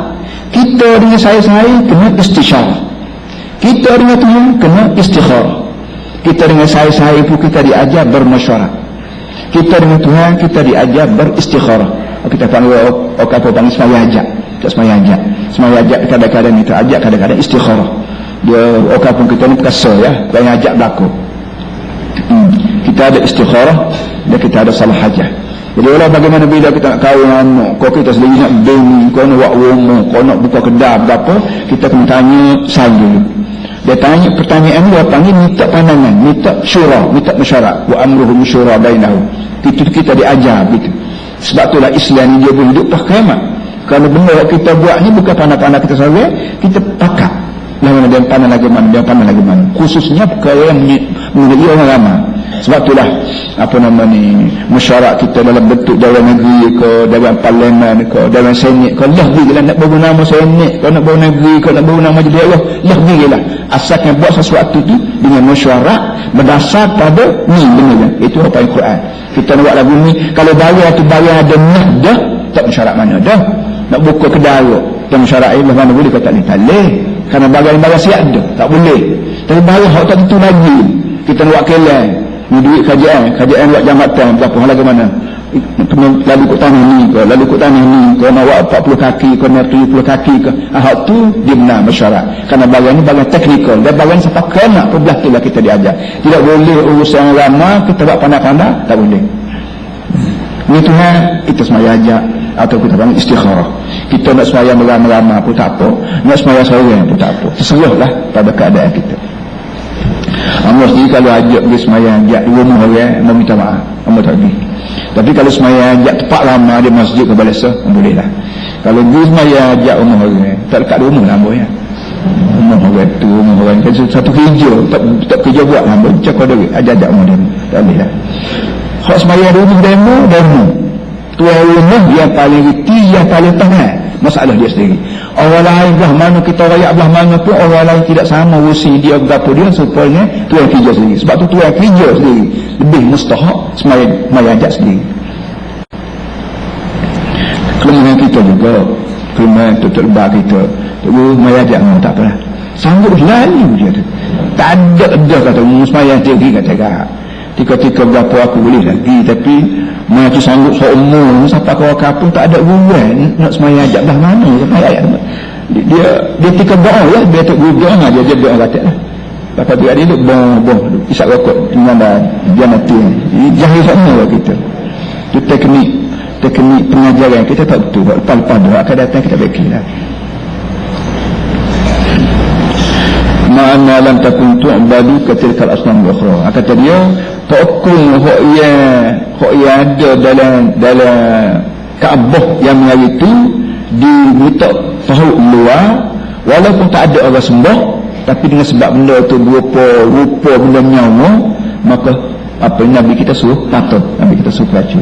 kita dengan saya kena istisyarah. Kita dengan Tuhan kena istikharah. Kita dengan saya pun kita diajar bermasyarakat. Kita dengan Tuhan kita diajar beristikharah. Kita panggil apa panggil semayajak. Tak semayajak kadang-kadang kita ajak, kadang-kadang istikharah. Dia pun kita ni perkasa ya, yang ajak berlaku. Kita ada istikharah dan kita ada salah hajah. Jadi Allah bagaimana bila kita nak kahwin anak, kau kita sendiri nak bini, kau nak buat rumah, kau nak buka kedai berapa, kita kena tanya saya dulu. Dia tanya pertanyaan dia panggil minta pandangan, minta syura, minta mesyuarat. Wa amruhum syura bainahum. Itu kita diajar gitu. Sebab itulah Islam ni dia boleh hidup tak kiamat. Kalau benda kita buat ni bukan pandang-pandang kita sahaja, kita pakat. Lawan dia pandang lagi mana, khususnya perkara yang menjadi orang ramai. Sebab itulah apa nama ni, mesyuarat kita dalam bentuk Dewan Negeri ke, Dewan Parlimen ke, Dewan Senate ke, lah bila nak bawa nama Senate, kalau nak bawa negeri, kalau nak bawa nama jadi Allah, lah bila asalkan buat sesuatu tu dengan mesyuarat berdasar pada ni benar. Itu apa Al-Quran. Kita nak buat lagu ni, kalau bayar tu bayar ada nak dah, tak mesyuarat mana dah. Nak buka kedai yang mesyuarat Allah mana boleh kata ni, tak boleh. Kerana bayar siap dah, tak boleh. Tapi bayar hak tak tentu lagi. Kita nak buat kelang ni duit kajian buat jambatan berapa hal lagi mana, lalu kot tanah ni ke, kau nak buat 40 kaki, kau nak 70 kaki ke, hak tu dia benar mesyuarat. Kerana bagian ni bagian teknikal, dan bagian siapa kena pebelah tu lah kita diajar. Tidak boleh urusan lama kita buat pandai-pandai, tak boleh. Ni Tuhan kita semaya ajak atau kita panggil istikharah. Kita nak semaya melama-lama pun tak apa, nak semaya seorang pun tak apa, terserahlah pada keadaan kita. Allah sendiri kalau ajak pergi semayang ajak rumah orang, mau minta maaf, Allah tak pergi. Tapi kalau semayang ajak tempat lama di masjid ke balasa, boleh lah. Kalau pergi semayang ajak rumah orang, tak dekat rumah lah ya. Rumah orang kan satu kerja, tak kerja buat lah, cakap duit, ajak rumah dia, tak boleh lah. Kalau semayang rumah demo, tuan rumah yang paling reti, yang paling tenang, masalah dia sendiri. Orang lain belah mana, kita rakyat belah mana pun orang lain tidak sama usi dia berapa dia, supaya tuan kerja sendiri. Sebab tu tuan kerja sendiri lebih mustahak semayang ajak sendiri. Kelemahan kita juga, kelemahan tutup lebar kita, semayang ajak tak apalah, sanggup lalu dia tu, tak ada kata semayang tinggi kata tika-tika berapa aku boleh lagi, tapi macam sanggup seumur sampai kau kapung tak ada hubungan nak semayang ajak belah mana sampai ayat dia tika doa ya, dia tak doa dia doa kata lah. Lepas dia duduk boh isap rokok dengan dia mati jahil sama lah kita. Itu teknik pengajaran kita tak betul. Lepas-lepas dia akan datang kita bagi lagi. Ma'ana lam takun tu'badu katilkal asnam ukhra. Kata dia tokong hak yang ada dalam Kaabah yang hari itu diminta tahu luar, walaupun tak ada orang sembah, tapi dengan sebab benda itu rupa benda nyawa, maka apa Nabi kita suruh patuh, Nabi kita suruh baca.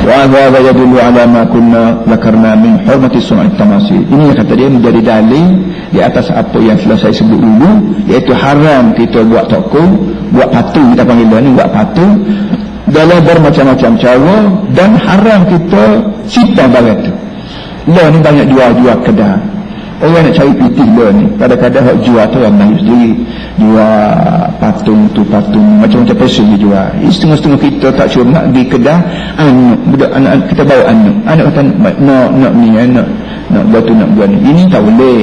Wa hadha yadullu ala ma kunna zakarna min hurmati sun'at tamasil. Ini yang kata dia menjadi dalil di atas apa yang telah saya sebut dulu, iaitu haram kita buat tokong, buat patung, kita panggil ni buat patung dalam bermacam-macam cara, dan haram kita cipta barang tu. Lah ni banyak jual kedai. Orang nak cari pitih lah ni. Kadang-kadang hak jual tu orang Melayu sendiri. Jual patung tu, patung macam-macam person dia jual. Setengah-setengah kita tak cuma nak pergi kedai, anak kita bawa anak kata nak ni, nak buat tu, nak buat ni. Ini tak boleh.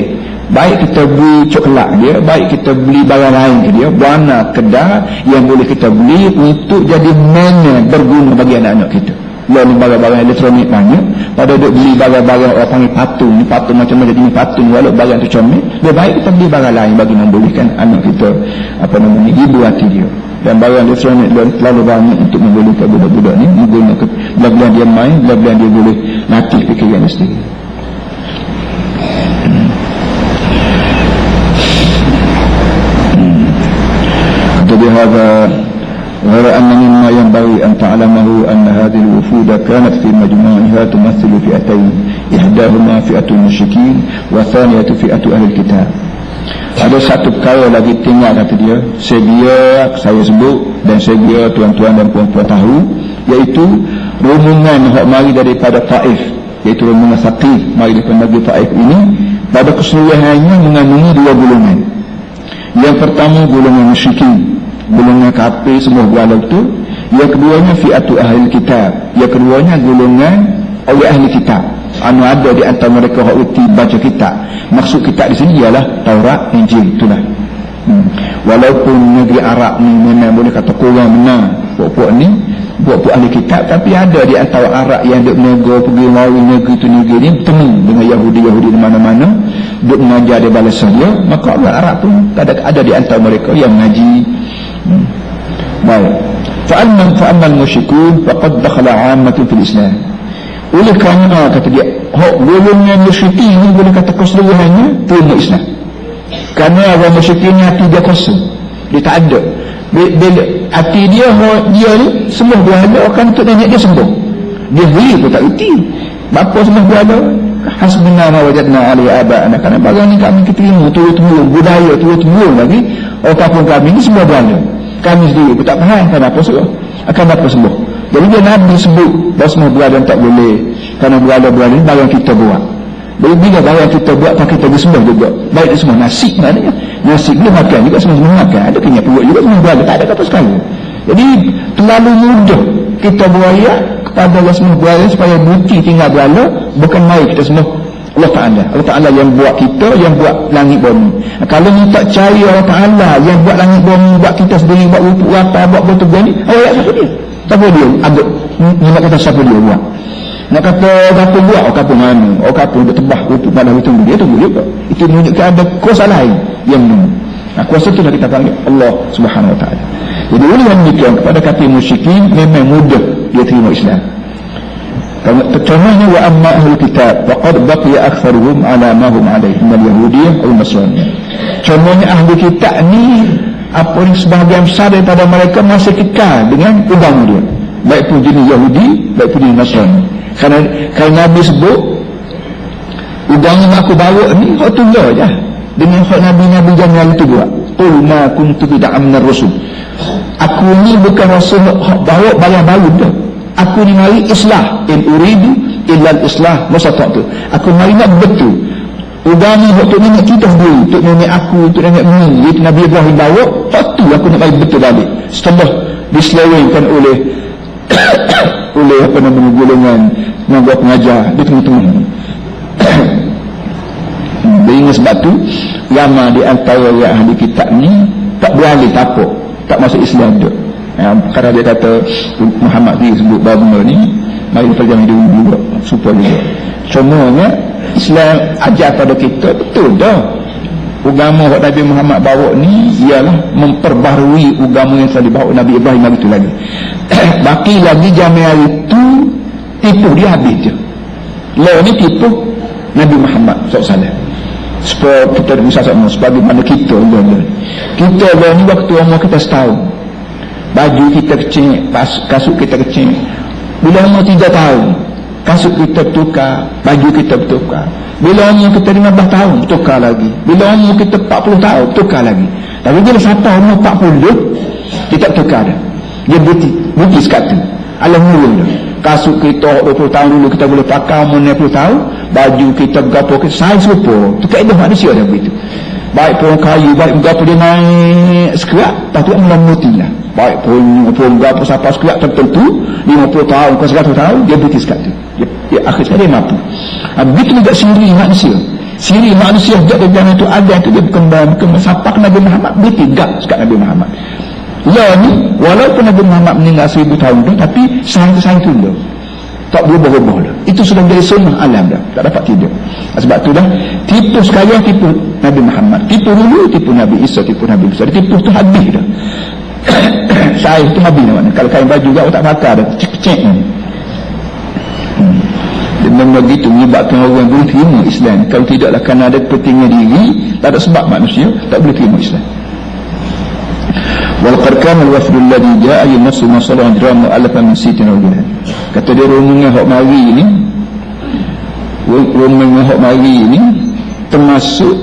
Baik kita beli coklat dia, baik kita beli barang lain ke dia, mana kedai yang boleh kita beli untuk jadi mana berguna bagi anak-anak kita. Lalu barang-barang elektronik banyak, pada duk beli barang-barang orang panggil patung, ni patung macam-macam jenis patung, walau barang tu comel, lebih baik kita beli barang lain bagi membolehkan anak kita ibu hati dia. Dan barang elektronik terlalu banyak untuk membolehkan budak-budak ni menggunakan, bila-bila dia main, bila-bila dia boleh latih fikiran dia sendiri. بهذا غير أن مما ينبغي أن تعلمه أن هذه الوفود كانت في مجموعها تمثل فئتين، إحداهما فئة المشركين والثانية فئة أهل الكتاب. Ada satu perkara lagi tinggal kata dia, saya sebut dan saya tuan-tuan dan puan-puan tahu, iaitu rombongan yang mari daripada Taif, iaitu rombongan Saqif mari daripada negeri Taif ini, pada keseluruhannya mengandungi dua golongan. Yang pertama golongan musyrikin, golongan kafir semua berada itu. Yang keduanya fi'atu ahli kitab, yang keduanya golongan orang ahli kitab, anu ada di antara mereka hak reti baca kitab. Maksud kitab di sini ialah Taurat, Injil, itulah. Walaupun negeri Arab ni memang boleh kata kurang menang puak-puak ni, puak-puak ahli kitab, tapi ada di antara Arab yang duk menego pergi mari negeri tu negeri ni bertemu dengan Yahudi di mana-mana, duk mengajar dia balas dia, maka orang Arab pun ada di antara mereka yang mengaji. Baik. Fa'ammal musyrikun faqad dakhala 'ammatun fil Islam. Oleh kerana kata dia, golongan musyrikin ni boleh kata keseluruhannya terima Islam. Kerana orang musyrikin ni hati dia kosong, dia tak ada. Bila hati dia ni semua berhala, orang untuk nenek dia sembuh, dia beli pun tak reti. Bapa semua berhala, hasbuna ma wajadna alaihi aba'ana. Kerana barang ni kami terima turun-temurun, budaya turun-temurun lagi. Orang kampung kami ni semua berhala, kami sendiri pun tak faham kenapa semua akan dapat sembuh. Jadi dia Nabi sebut bahawa semua berhala tak boleh, kerana berhala ni barang kita buat. Jadi bila barang kita buat, tak kita sembuh juga. Baik itu semua nasi, maknanya nasi boleh makan juga, semua makan, ada kenyang perut juga, semua berhala, tak ada apa sekali. Jadi terlalu mudah kita beraya kepada Allah semua berhala supaya bukti tinggal berhala, bukan mari kita semua Allah Ta'ala yang buat kita, yang buat langit bumi. Kalau ni tak cari Allah Ta'ala yang buat langit bumi, buat kita sendiri, buat rupuk apa, buat betul ni, ayat siapa dia? Siapa dia? Nak kata siapa dia buat? Nak kata kapal buat, kapal mana? Kapal bertebah rupuk pada hutang dia, tunggu juga. Itu menunjukkan ada kuasa lain yang menunggu. Kuasa itulah kita panggil Allah Subhanahu Wa Ta'ala. Jadi oleh yang demikian, kepada kafir musyrikin memang mudah dia terima Islam. Contohnya wa amma ahlul kitab faqad baqiya aktsaruhum ala ma hum alaihi min al-yahudiyyah wal nasraniyah. Contohnya ahli kitab ni apa ni, sebahagian besar daripada mereka masih kekal dengan agama dia, baik pun jenis Yahudi, baik pun jenis Nasrani. Kerana Nabi sebut agama yang aku bawa ni hak tunggal je dengan hak Nabi-Nabi jangan itu buat. Qul ma kuntu bid'an minar rasul. Aku ni bukan rasul hak bawa barang baru dah. Aku ni mari islah, in uridu illa al-islah masata'tu. Aku mari nak betul agama untuk nenek kita sendiri, untuk nenek aku, untuk nenek ni, itu Nabi Ibrahim bawa, tak tu aku nak mari betul balik setelah diselewengkan oleh apa namanya golongan yang buat pengajar di tengah-tengah. Dengan sebab tu lama di antara yang ahli kitab ni tak beralih tapuk, tak masuk Islam tu. Kalau dia kata Muhammad ni sebut benda ni, mari kita jangan dulu juga supaya juga. Semuanya Islam ajar pada kita betul dah. Agama yang Nabi Muhammad bawa ni ialah memperbaharui agama yang telah dibawa Nabi Ibrahim itu lagi. Baki lagi zaman hari itu tipu dia habis je. Law ni tipu Nabi Muhammad SAW. Supaya kita bisa sama sebagaimana kita kita ni waktu umur kita setahun, baju kita kecil, kasut kita kecil. Bila umur 3 tahun, kasut kita bertukar, baju kita bertukar. Bila umur kita 15 tahun, bertukar lagi. Bila umur kita 40 tahun, bertukar lagi. Tapi bila sampai umur 40, kita bertukar dah. Dia buti sekatu. Alhamdulillah dah. Kasut kita 20 tahun dulu kita boleh pakai, umur 60 tahun, baju kita berapa kita saiz serupa. Itu kaedah manusia dah begitu. Baik pun kayu, baik berapa dia naik sekerat, patut mula mutilah. Baik pun berapa sampai sekerat tertentu, 50 tahun ke 100 tahun, dia buti sekatu. Dia akhirnya dia mampu. Begitu juga siri manusia. Siri manusia sejak dia bilang itu ada, itu dia berkembang sampai ke Nabi Muhammad, buti gak sekat Nabi Muhammad. Ya ni, walaupun Nabi Muhammad meninggal 1000 tahun dah, tapi sayang tu dah tak berubah-ubah dah. Itu sudah menjadi sunnah alam dah, tak dapat tidur. Sebab tu dah tipu sekalian, tipu Nabi Muhammad, tipu dulu, tipu Nabi Isa, tipu Nabi Musa, tipu tu habis dah. Saya tu habis dah. Kalau kain baju juga tak pakai dah, cek-cek ni. Dengan begitu menyebabkan orang belum terima Islam. Kalau tidaklah kerana ada kepentingan diri, tak ada sebab manusia tak boleh terima Islam. Walaqad kana al-wafd alladhi jaa'a yunassu masalan drama alafa min sitin rajulan. Kata dia rombongan hok mari ni, rombongan hok mari ni termasuk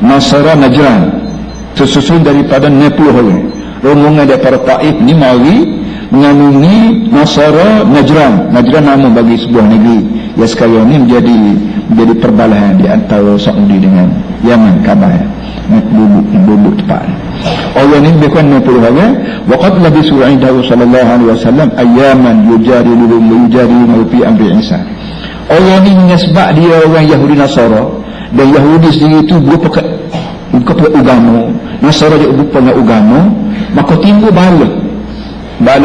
Nasara Najran, tersusun daripada 60 orang. Rombongan daripada Taif ni mari mengamuni Nasara Najran. Najran nama bagi sebuah negeri yang sekarang ni menjadi perbalahan di antara Saudi dengan Yaman, Kabar. Bubuk tepat. Orang ni lebih kurang 60 orang. Waqad labisu 'indahu sallallahu alaihi wasallam ayyaman yujadilu fi amri Isa. Orang ni sebab dia orang Yahudi Nasara, dan Yahudi sendiri itu berupa agama, Nasara dia berupa agama, maka timbul bala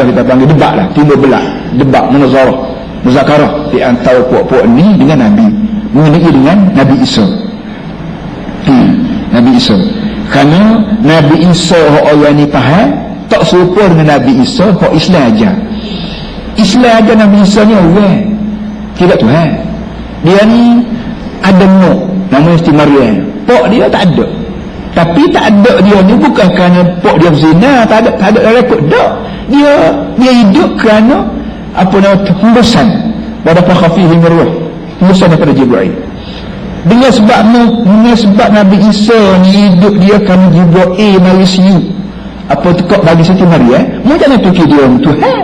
kita panggil debat lah, timbul debat muzakarah di antara puak-puak ni dengan Nabi, mengenai dengan Nabi Isa. Nabi Isa, kerana Nabi Isa orang ni faham tak serupa dengan Nabi Isa hak Islam aja. Islam aja Nabi Isa ni orang tidak Tuhan. Dia ni ada mak nama Siti Maryam, pok dia tak ada. Tapi tak ada dia ni bukan kerana pok dia berzina, tak ada rekod dak. Dia hidup kerana apa nama hembusan pada fakhafihi mirwah, hembusan daripada Jibril. Dengan sebab Nabi Isa ni hidup dia kerana Jibril mari siu apa tekak bagi Siti Maryam, mu jangan fikir dia Tuhan.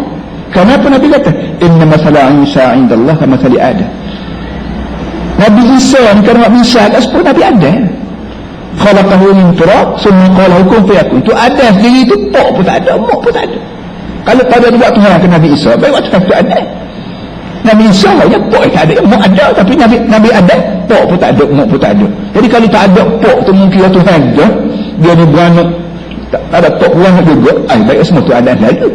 Kenapa Nabi kata inna masala Isa indallah kama masali Adam. Nabi Isa ni kerana Nabi Isa tak seperti Nabi Adam. Khalaqahu min turab summa qala hukum fayakun. Tu Adam sendiri tu pok pun tak ada, mak pun tak ada. Kalau pada buat Tuhan ke Nabi Isa, baik waktu tu Adam. Nabi Isa ya pok tak ada, mak ada, tapi Nabi Adam pok pun tak ada, mak pun tak ada. Jadi kalau tak ada pok tu mungkin Tuhan je, dia ni beranak tak ada pok puan juga, baik semua tu Adam lagi.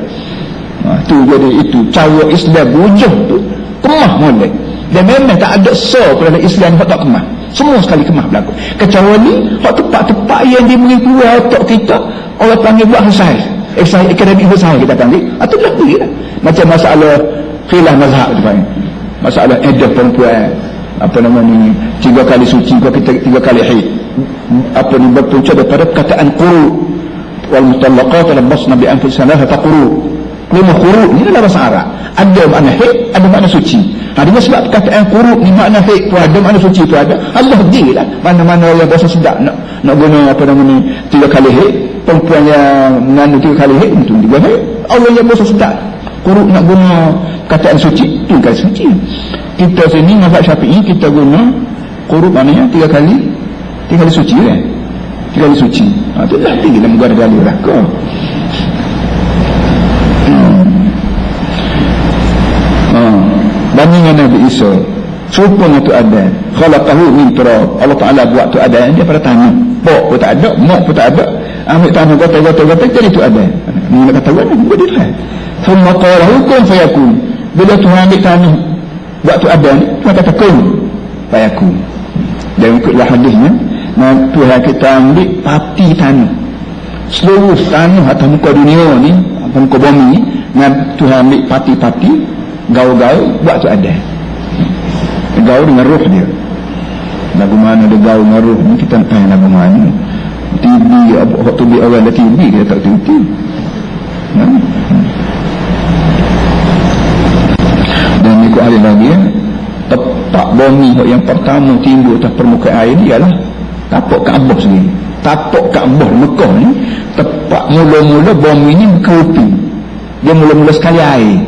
Tu jadi itu cara Islam wujud tu kemah molek. Dan memang tak ada pada Islam yang tak kemah. Semua sekali kemah berlaku. Kecuali hak tepat-tepat yang dia mengikuti otak kita, orang panggil buat husai. Akademik husai kita panggil. Itu dah boleh lah. Macam masalah khilaf mazhab tu panggil. Masalah edah perempuan, apa nama ni, 3 kali suci, 3 kali haid. Apa ni berpunca daripada perkataan quru. Wal mutallaqat labbasna bi anfusihinna taquru. 5 quru ni adalah bahasa Arab. Ada makna haid, ada makna suci. Dengan sebab perkataan quru ni makna haid pun ada, makna suci pun ada. Allah dilah mana-mana yang bahasa sedap nak guna apa nama ni 3 kali haid, perempuan yang mengandung 3 kali haid itu juga haid. Allah yang bahasa sedap quru nak guna perkataan suci, 3 kali suci. Kita sini mazhab Syafi'i kita guna quru maknanya 3 kali suci kan. 3 kali suci. Tu dah tinggi dalam negara neraka. Bandingan Nabi Isa serupa dengan tu Adam, khalaqahu min turab. Allah Ta'ala buat tu Adam dia pada tanah, pok pun tak ada, mak pun tak ada. ambil tanah gotai jadi tu ada. Ni kata mana boleh lah. Thumma qala hukum fayakun. Bila Tuhan ambil tanah buat tu ada ni, Tuhan kata kun fayakun. Dan ikutlah hadisnya, Tuhan kita ambil pati tanah, seluruh tanah atas muka dunia ni, atas muka bumi ni, Tuhan ambil pati-pati, gaul-gaul buat tu ada. Gaul dengan roh dia. Lagu mana ada gaul dengan roh ni, kita nak tanya lagu mana. TV, waktu bi orang ada TV, kita tak TV. Dan ikut hari lagi ya, tepat bumi yang pertama timbul atas permukaan air ni ialah tapak Kaabah sendiri. Tapak Kaabah Mekah ni, tepat mula-mula bumi ni berkerupi. Dia mula-mula sekali air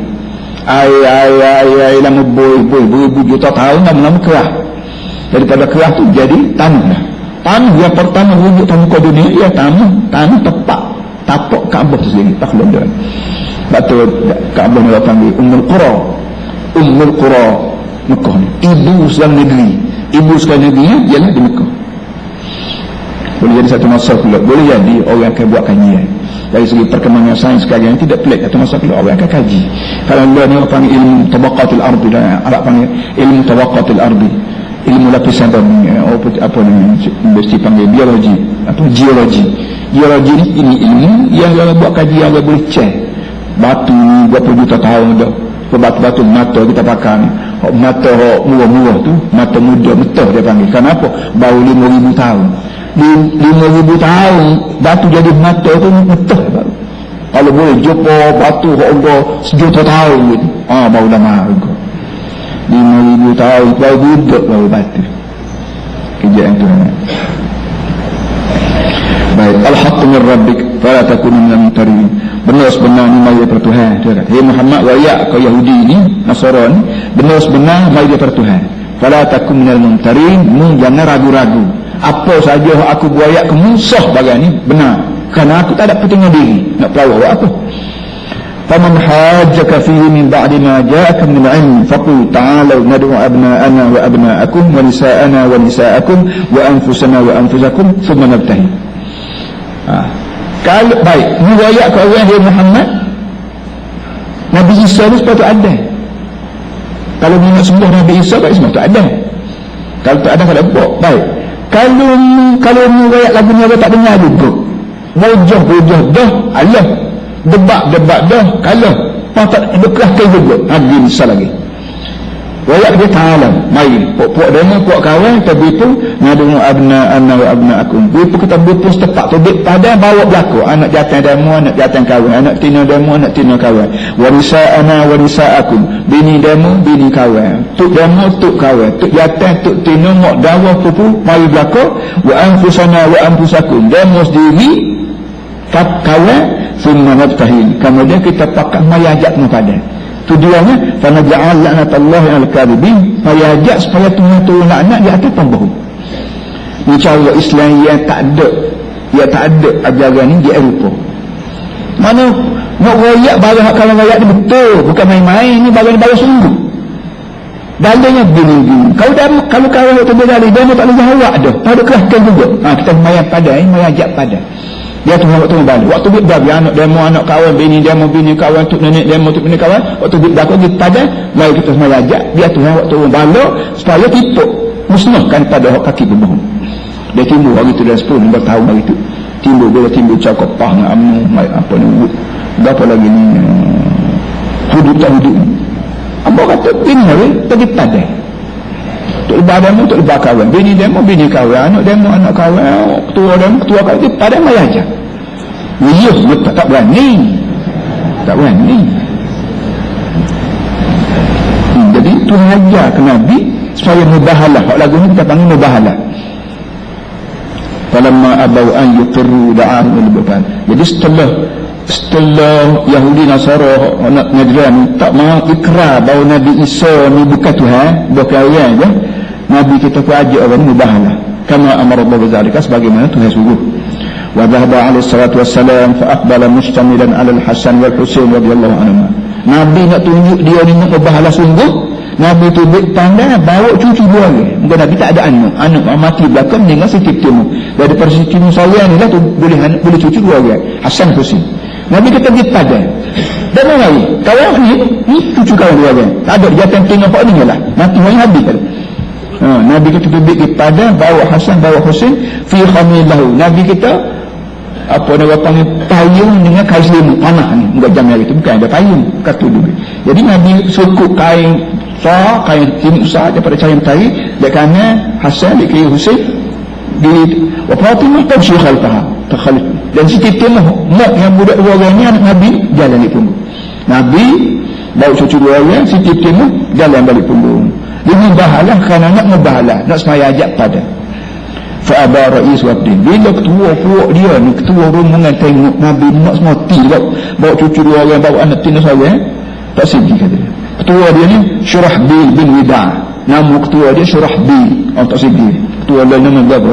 lama beribu juta tahun lama-lama kerah. Daripada kerah tu jadi tanah dah. Tanah yang pertama wujud tanah muka dunia ia tanah tepat tapak Kaabah tu sendiri. Tak london. Betul Kaabah ni panggil Ummul Qura Mekah ni. Ibu segala negeri ialah di Mekah. Boleh jadi satu masa pula, boleh jadi orang akan buat kajian dari segi perkembangan sains sekarang tidak pelik. Satu masa pula orang akan kaji. Kalau Allah ni orang panggil ilmu tabaqatil ardi, Arab panggil ilmu tabaqatil ardi, ilmu lapisan bumi, apa ni mesti panggil biologi atau geologi ni, ini ilmu yang kalau buat kajian dia boleh cek batu ni berapa juta tahun dah. Batu-batu mata kita pakai ni, mata murah-murah tu, mata muda metah dia panggil. Kenapa? Baru 5,000 tahun. 5,000 tahun batu jadi mata tu metah baru. Kalau boleh jumpa batu harga 1,000,000 tahun gitu, baru lama harga. 5,000 tahun baru duduk baru batu. Kejadian tu. Baik, al-haqqu min rabbik fala takun minal mumtarin. Benar sebenar ni mai daripada Tuhan. Dia kata, "Hei Muhammad, wayak kau Yahudi ni, Nasara ni, benar sebenar mai daripada Tuhan. Fala takun minal mumtarin, mu jangan ragu-ragu. Apa saja aku buat kamu sah bagai ni benar. Kerana aku tak ada kepentingan diri nak pelawak apa. Faman hajjaka fihi min ba'di ma ja'aka min al-'ilm faqul ta'alu nad'u abna'ana wa abna'akum wa nisa'ana wa nisa'akum wa anfusana wa anfusakum thumma nabtahil." Kalau baik riwayat ke orang dia Muhammad, Nabi Isa ni sepatut ada. Kalau dia nak sembah Nabi Isa, baik sepatut ada. Kalau tak ada, kalau buat baik. Kalau riwayat lagu ni tak dengar juga, bojah dah Allah, debat dah kalah, patut dikerahkan juga Nabi Isa lagi. Wayak dia ta'alam main puak demo puak kawan tapi pun nadu abna wa abnaakum. Dia kita butuh setepak tu pada bawa berlaku anak jantan demo, anak jantan kawan, anak tina demo, anak tina kawan, warisa'ana warisa'akum, bini demo, bini kawan, tuk demo, tuk kawan, tuk jantan, tuk tina, mak dawa pupu mari berlaku, wa anfusana wa anfusakum, demo sendiri kawan, summa nabtahil, kemudian kita pakai mayajak kepada tujuannya fana ja'al la'natallahi 'alal kadhibin, mayajak supaya Tuhan turun laknat di atas pembohong. Ni cara Islam yang tak ada ajaran ni di Eropah. Mana nak royak barang kalau royak ni betul, bukan main-main, ni barang sungguh. Dalilnya begini. Kalau kawan tu berdalil dia tak boleh jawab dah. Pada kerahkan juga. Kita mayajak pada. Dia tu waktu balik. Waktu dia bagi anak demo, anak kawan, bini demo, bini kawan, tuk nenek demo, tuk nenek kawan. Waktu dia berlaku dia pada, mari kita mayajak. Dia tu waktu balik supaya tipu musnahkan pada hak kaki berbohong. Dia timbul hari tu dah 10 tahun hari tu. Bila timbul cakap pah dengan UMNO, apa ni, berapa lagi ni, hudud. Apa kata, ini hari, tapi pada. Tuk lebah demo, tuk lebah kawan. Bini demo, bini kawan. Anak demo, anak kawan. Ketua demo, ketua kawan. Dia pada mayajak. Yes, tak berani. Tak berani. Jadi Tuhan ajar ke Nabi supaya mubahalah. Hak lagu ni kita panggil mubahalah. Falamma abau an yuqirru da'am al-bukan. Jadi setelah Yahudi Nasara nak Najran tak mau ikrar bahawa Nabi Isa ni bukan Tuhan, bukan orang je, Nabi kita pun ajak orang mubahalah kama amara Allah bizalika, sebagaimana Tuhan suruh. Wa dhahaba alaihi salatu wassalam fa aqbala mustamilan ala al-Hasan wal Husain radhiyallahu anhuma. Nabi nak tunjuk dia ni nak mubahalah sungguh. Nabi tu pandai bawa cucu dua orang. Mungkin Nabi tak ada anak mati belakang dengan Siti Timur. Daripada Siti Timur saya ni lah tu boleh cucu dua orang, Hasan Husin. Nabi kata dia pandai. Dan orang lain kawan ni cucu kawan dua orang. Tak ada dia akan tengok apa ni lah. Mati orang habis kan. Nabi kita tubik kepada bawa Hasan bawa Husin fi khamillahu. Nabi kita apa nama panggil payung dengan kain selimut panah ni, enggak jam hari tu bukan ada payung kata dulu. Jadi Nabi sukuk kain kain selimut besar daripada cahaya matahari dekat kanan Hasan di kiri Husin di Fatimah tamshi khalfaha takhalif. Dan Siti Timur mak yang budak dua orang ni anak Nabi jalan di punggung. Nabi bawa cucu dua orang, Siti Timur jalan balik punggung. Dia mubahalah kerana nak mubahalah, nak semaya ajak pada fa'aba ra'is wabdin. Bila ketua puak dia ni, ketua rombongan tengok Nabi nak semua bawa cucu dua orang, bawa anak tina saya, tak sedih kata dia. Ketua dia ni Syurahbil bin Wida'. Nama ketua dia Syurahbil. Tak sedih. Ketua dia nama berapa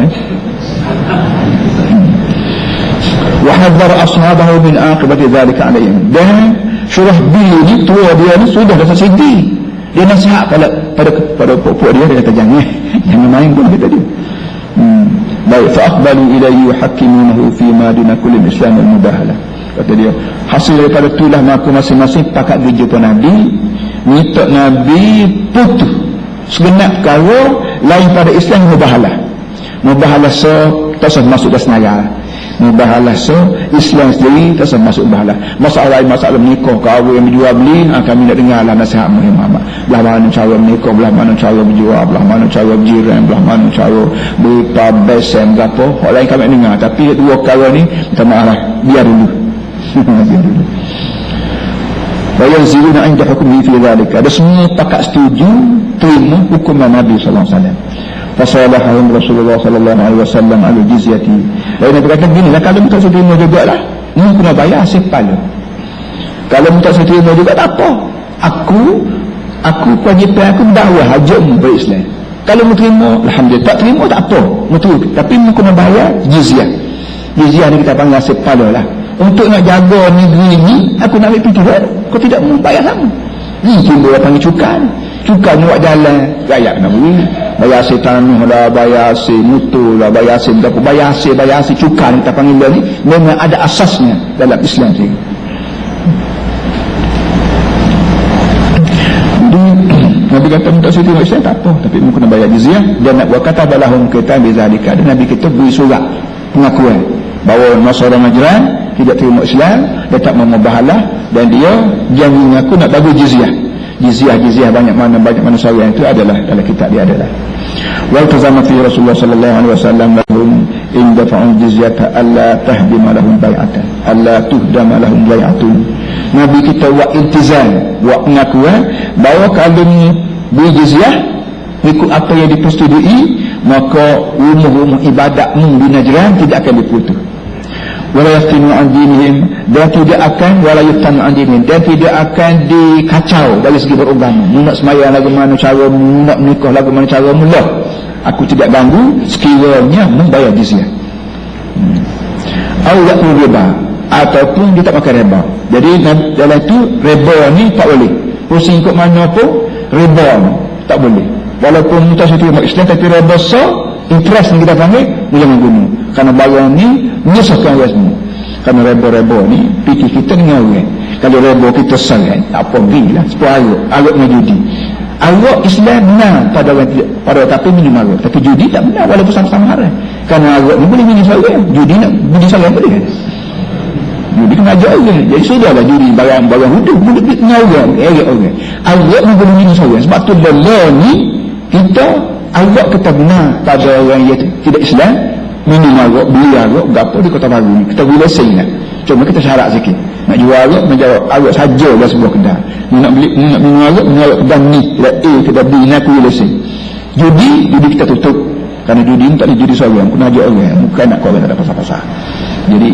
wa hadzar ashabahu min aqibati dhalika alaihim. Dan Syurahbil ni ketua dia ni sudah rasa sedih. Dia nasihat pada puak dia kata jangan main pun kata dia. Baik, fa'aqbalu ilayhi yuhakkimunahu fi ma duna kulli islam al-mubahalah. Kata dia, hasil daripada itulah maka masing-masing pakat dia jumpa Nabi, minta Nabi putus segenap perkara lain pada Islam mubahalah. Mubahalah tak sah masuk dah senarai. Mubahalah Islam sendiri tak sah masuk mubahalah. Masalah menikah, kahwin, menjual beli, kami nak dengarlah nasihat Muhammad. Belah mana cara menikah, belah mana cara berjual, belah mana cara berjiran, belah mana cara berpabesen apa. Hak lain kami nak dengar, tapi dua perkara ni minta maaf lah, biar dulu. Biar dulu. Wa yanziluna 'inda hukmihi fi dhalika. Ada semua pakat setuju terima hukum Nabi sallallahu alaihi wasallam. Fasalahum Rasulullah sallallahu alaihi wasallam ala jizyati. Lain dia kata gini lah, kalau tak setuju jugalah, ni kena bayar sepala. Kalau tak setuju juga tak apa. Aku kewajipan aku dakwah hajatmu berislam. Kalau mu terima, alhamdulillah. Tak terima tak apa, betul. Tapi mu kena bayar jizyah. Jizyah ni kita panggil sepala lah. Untuk nak jaga negeri ni, aku nak ambil pilihan. Kau tidak mau bayar sama. Ni timbul panggil cukai. Cukai ni buat jalan, rakyat nak beri. Bayar si tanah lah, bayar si mutu lah, bayar si berapa, bayar si cukai ni kita panggil ni. Memang ada asasnya dalam Islam ni. Nabi kata minta suci Islam tak apa, tapi mu kena bayar jizyah. Dan nak buat kata balahum kita bizalika. Dan Nabi kita beri surat pengakuan bahawa Nasara Najran tidak terima Islam, dia tak mau mubahalah, dan dia janji mengaku nak bagi jizyah. Jizyah banyak mana syariah itu adalah dalam kitab dia adalah. Wal tazama fi Rasulullah sallallahu alaihi wasallam lahum in dafa'u jizyata alla tahdima lahum bai'atan, alla tuhdama lahum bai'atun. Nabi kita buat iltizam, buat pengakuan bahawa kalau ni beri jizyah ikut apa yang dipersetujui, maka rumah-rumah ibadatmu di Najran tidak akan diputus. Wala yaftinu an dinihim, dan tidak akan wala yaftanu an dinihim, dan tidak akan dikacau dari segi beragama. Mu nak sembahyang lagu mana cara, mu nak menikah lagu mana cara, mula aku tidak ganggu sekiranya membayar jizyah. Au yaqul riba, ataupun dia tak makan riba. Jadi dalam tu riba ni tak boleh. Pusing ikut mana pun riba ni tak boleh. Walaupun kita sudah terima Islam, tapi riba interest yang kita panggil, jangan guna. Kerana barang ni menyusahkan orang semua. Kerana riba-riba ni fikir kita dengan orang. Kalau riba kita sangat, tak apa, pergilah sepuluh arak dengan judi. Arak Islam benar pada orang tidak, pada tapi minum arak. Tapi judi tak benar walaupun sama-sama haram. Kerana arak ni boleh minum seorang, judi nak minum seorang boleh kan? Judi kena ajak orang. Jadi sudahlah judi barang huduh boleh beli dengan orang, orang. Arak ni boleh minum seorang. Sebab tu bela ni kita arak kita benar pada orang yang tidak Islam, minum arak, beli arak, berapa di Kota Baru ni kita boleh lesen lah. Cuma kita syarat sikit, nak jual arak, menjual arak saja dah sebuah kedai. Nak minum arak, kedai ni, kedai B ni aku boleh lesen. Judi kita tutup, kerana judi ni tak ada judi seorang, kena ajak orang, bukan nak kau orang tak ada pasal-pasal. Jadi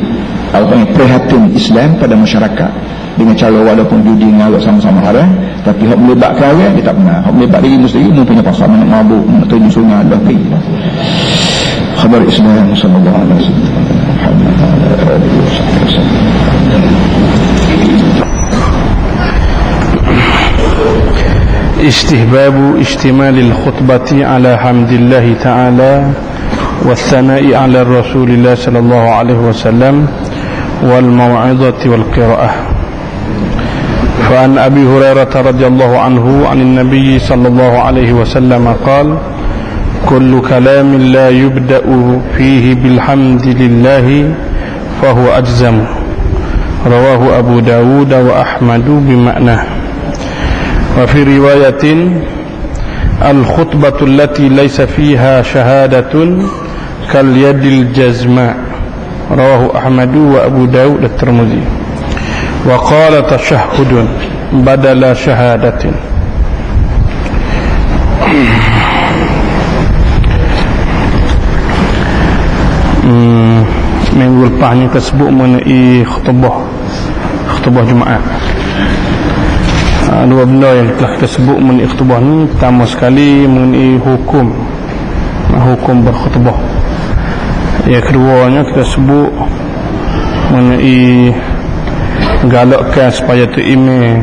orang yang prihatin Islam pada masyarakat dengan cara walaupun judi dengan arak sama-sama haram, tapi hak melibatkan orang dia tak benar. Hak melibat diri muslim mu punya pasal nak mabuk, nak tunjuk sungai Allah pergi. Khabar Islam sallallahu alaihi wasallam. استحباب اشتمال الخطبة على حمد الله تعالى والثناء على رسول الله صلى الله عليه وسلم والموعظة والقراءة. فعن أبي هريرة رضي الله عنه عن النبي صلى الله عليه وسلم قال: كل كلام لا يبدأ فيه بالحمد لله فهو أجزم. رواه أبو داود وأحمد بمعناه. وفي رواية: الخطبة التي ليس فيها شهادة كاليد الجزماء. رواه أحمد وأبو داود الترمذي. وقال: تشهد بدل شهادة. Minggu lepas ni tersebut mengenai khutbah Jumaat. Dua benda yang telah kita sebut mengenai khutbah ni. Pertama sekali mengenai hukum berkhutbah. Yang keduanya kita sebut mengenai galakkan supaya tu imam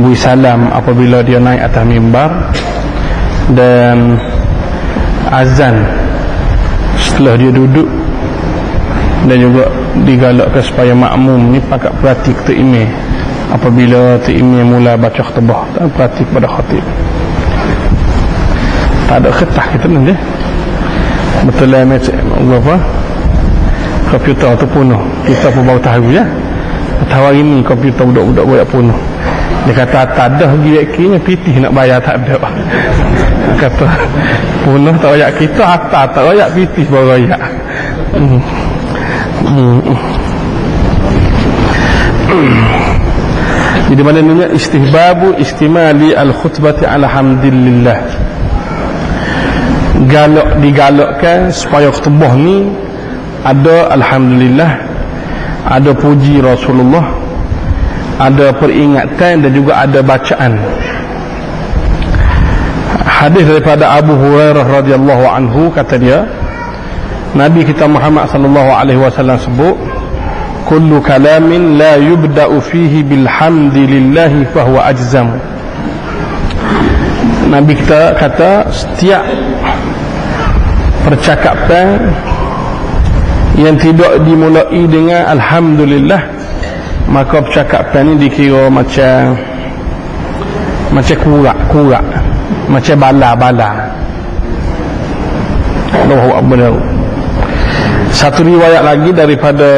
beri salam apabila dia naik atas mimbar, dan azan setelah dia duduk, dan juga digalakkan supaya makmum ni pakat perhati kepada imam apabila tu imam mula baca khutbah, dan perhati kepada khatib. Tak ada ketah kita nanti betul lah macam apa, komputer tu penuh, kita pun baru tahu ya. Tahu hari ni komputer budak-budak banyak penuh. Dia kata tak ada gila-gila pitih nak bayar, tak ada. Kata penuh tak rayak kita, tak rayak pitih baru rayak. Jadi maknanya istihbabu istimali al-khutbati ala hamdillah. Digalakkan supaya khutbah ni ada alhamdulillah, ada puji Rasulullah, ada peringatan, dan juga ada bacaan. Hadis daripada Abu Hurairah radhiyallahu anhu, kata dia, Nabi kita Muhammad sallallahu alaihi wasallam sebut, kullu kalamin la yubda'u fihi bilhamdillahi fahuwa ajzam. Nabi kita kata setiap percakapan yang tidak dimulai dengan alhamdulillah, maka percakapan ini dikira macam kurak, macam bala. Allahu Akbar. Satu riwayat lagi daripada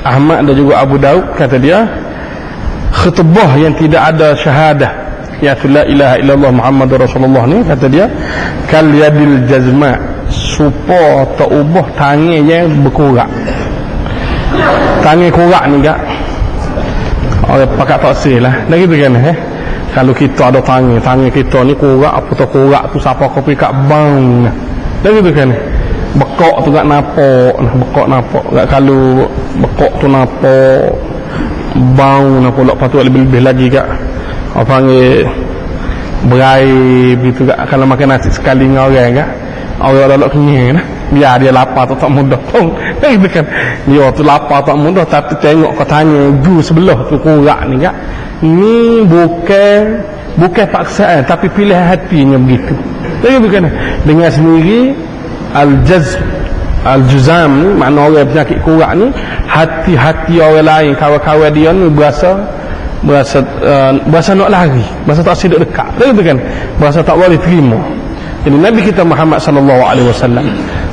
Ahmad dan juga Abu Daud, kata dia, khutbah yang tidak ada syahadah, iaitu la ilaha illallah Muhammadur Rasulullah ni, kata dia, kal yadil jazma, supaya tak ubah tangan yang berkurak. Tangan kurak ni gak orang pakat taksir lah. Dah gitu kan kalau kita ada tangan kita ni kurak, apa tu kurak tu siapa kau pergi kat bang. Dah gitu kan. Bekok tu gak napok, gak kalau bekok tu napok, bang napok lepas tu lebih-lebih lagi gak apa panggil berai begitu gak, kalau makan nasi sekali dengan orang gak, orang dah kenyang dah, biar dia lapar tu tak mudah pun. Gitu kan. Dia tu lapar tak mudah, tapi tengok kau tanya ju sebelah tu kurak ni gak. Ni bukan paksaan, tapi pilihan hatinya begitu. Gitu kan. Dengan sendiri al-juzam ni, makna orang penyakit kurak ni, hati-hati orang lain, kawan-kawan dia ni berasa nak lari, berasa tak sedap dekat. Gitu kan. Berasa tak boleh terima. Jadi Nabi kita Muhammad sallallahu alaihi wasallam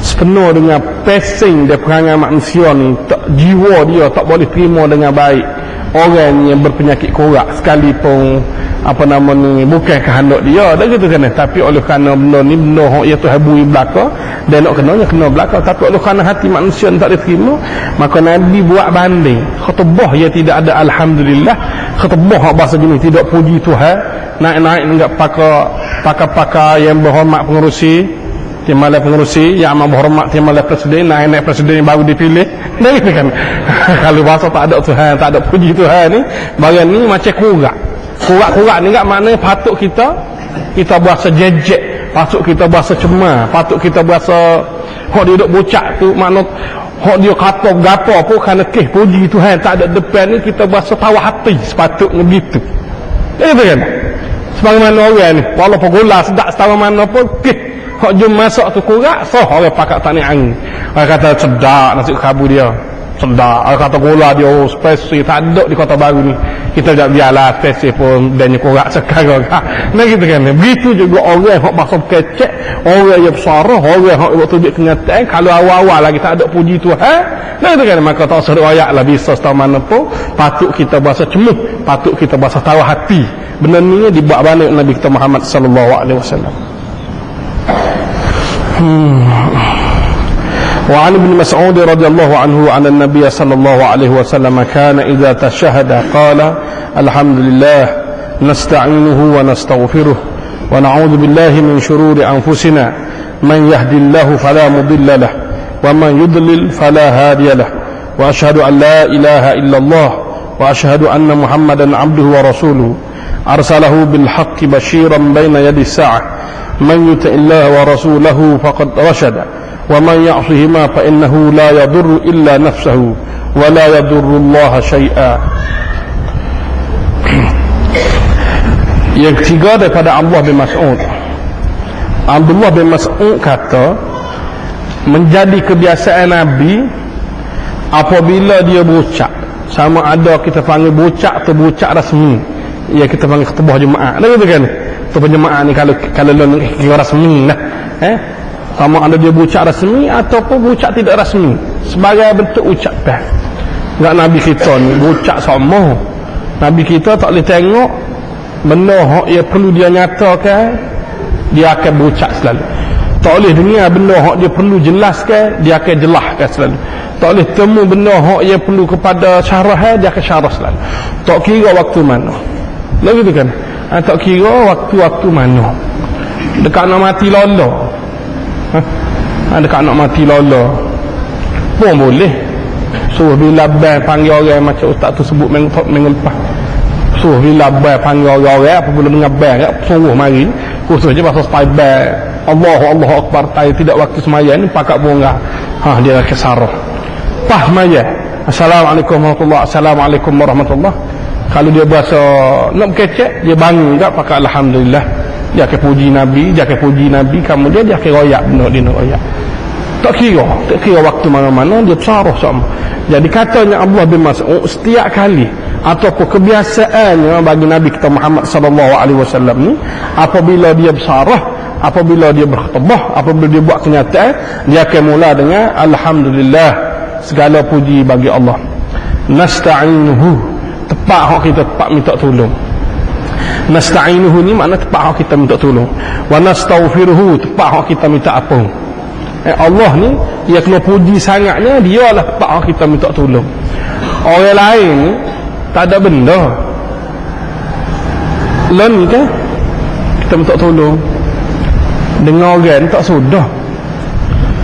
sepenuh dengan pesing dia perangai manusia ni, jiwa dia tak boleh terima dengan baik orang yang berpenyakit kurak, sekalipun apa nama ni bukan kehendak dia, dah gitu kan. Tapi oleh kerana benda ni benda hak iaitu habui belaka, dia nak kena belaka, tapi oleh kerana hati manusia tak diterima, maka Nabi buat banding khutbah yang tidak ada alhamdulillah, khutbah hak bahasa jenis tidak puji Tuhan, naik-naik enggak pakar yang berhormat pengerusi, timbalan pengerusi yang amat berhormat, timbalan presiden, naik presiden yang baru dipilih. Dah gitu kan. Kalau bahasa tak ada Tuhan, tak ada puji Tuhan ni, barang ni macam kurak ni enggak, maknanya patut kita berasa jejek, patut kita berasa cemar, patut kita berasa hak dia duk bocak tu, makna hak dia kata gapo pun kerana puji Tuhan tak ada depan ni, kita berasa tawah hati, sepatutnya begitu. Gitu kan. sebagaimana orang ni walaupun gula sedap setara mana pun hok jom masak tu kurat orang pakat tak ni angin. Orang kata sedap nasi kabu dia sedap, orang kata gula dia spesial tak ada di Kota Baru ni, kita tak biarlah spesial pun dan kurat sekarang. Nah gitu kan. Begitu juga orang hok masuk kecek, orang yang besar, orang hok buat tunjuk kenyataan, kalau awal-awal lagi tak ada puji Tuhan, nah gitu kan. Maka tak usah riwayat lah bisa setara mana pun, patut kita berasa cemuh, patut kita berasa tahu hati. Benda ni dibuat balik Nabi kita Muhammad sallallahu alaihi wasallam. وعن ابن مسعود رضي الله عنه عن النبي صلى الله عليه وسلم كان إذا تشهد قال الحمد لله نستعينه ونستغفره ونعوذ بالله من شرور أنفسنا من يهدي الله فلا مضل له ومن يضلل فلا هادي له وأشهد أن لا إله إلا الله وأشهد أن محمدا عبده ورسوله أرسله بالحق بشيرا بين يدي الساعة من يطع الله ورسوله فقد رشد ومن يعصهما فإنه لا يضر إلا نفسه ولا يضر الله شيئا. Yang ketiga daripada Abdullah bin Mas'ud. Abdullah bin Mas'ud kata menjadi kebiasaan Nabi apabila dia berucap, sama ada kita panggil berucap atau berucap rasmi, ya kita panggil khutbah Jumaat. Nah gitu kan. Khutbah Jumaat ni kalau rasmi lah. Sama ada dia berucap rasmi ataupun berucap tidak rasmi sebagai bentuk ucapan. Enggak Nabi kita ni berucap sama. Nabi kita tak boleh tengok benda yang perlu dia nyatakan, dia akan berucap selalu. Tak boleh dengar benda yang dia perlu jelaskan, dia akan jelaskan selalu. Tak boleh temu benda yang perlu kepada syarah, dia akan syarah selalu. Tak kira waktu mana. Lalu tu kan. Tak kira waktu-waktu mana. Dekat nak mati lolo. Dekat nak mati lolo pun boleh suruh bila bel panggil orang macam ustaz tu sebut minggu lepas, suruh bila bel panggil orang apabila dengar bel suruh mari khusus je pasal spy bel Allahu Akbar tay tidak waktu sembahyang ni pakat bunga dia akan sarah pas sembahyang Assalamualaikum warahmatullahi Assalamualaikum warahmatullahi. Kalau dia berasa nak kecek, dia bangun tak pakai alhamdulillah, dia akan puji Nabi, kemudian dia akan royak benda dia nak royak. Tak kira waktu mana-mana dia sarah sama. Jadi katanya Abdullah bin Mas'ud setiap kali ataupun kebiasaannya bagi Nabi kita Muhammad sallallahu alaihi wasallam ni, apabila dia bersarah, apabila dia berkhutbah, apabila dia buat kenyataan, dia akan mula dengan alhamdulillah, segala puji bagi Allah. Nasta'inuhu, tepat hak kita tepat minta tolong. Nasta'inuhu ni makna tepat hak kita minta tolong. Wa nastaghfiruhu, tepat hak kita minta ampun. Allah ni dia kena puji sangatnya, dia lah tepat hak kita minta tolong. Orang lain ni tak ada benda. Lain ni kan kita minta tolong. Dengar orang tak sudah.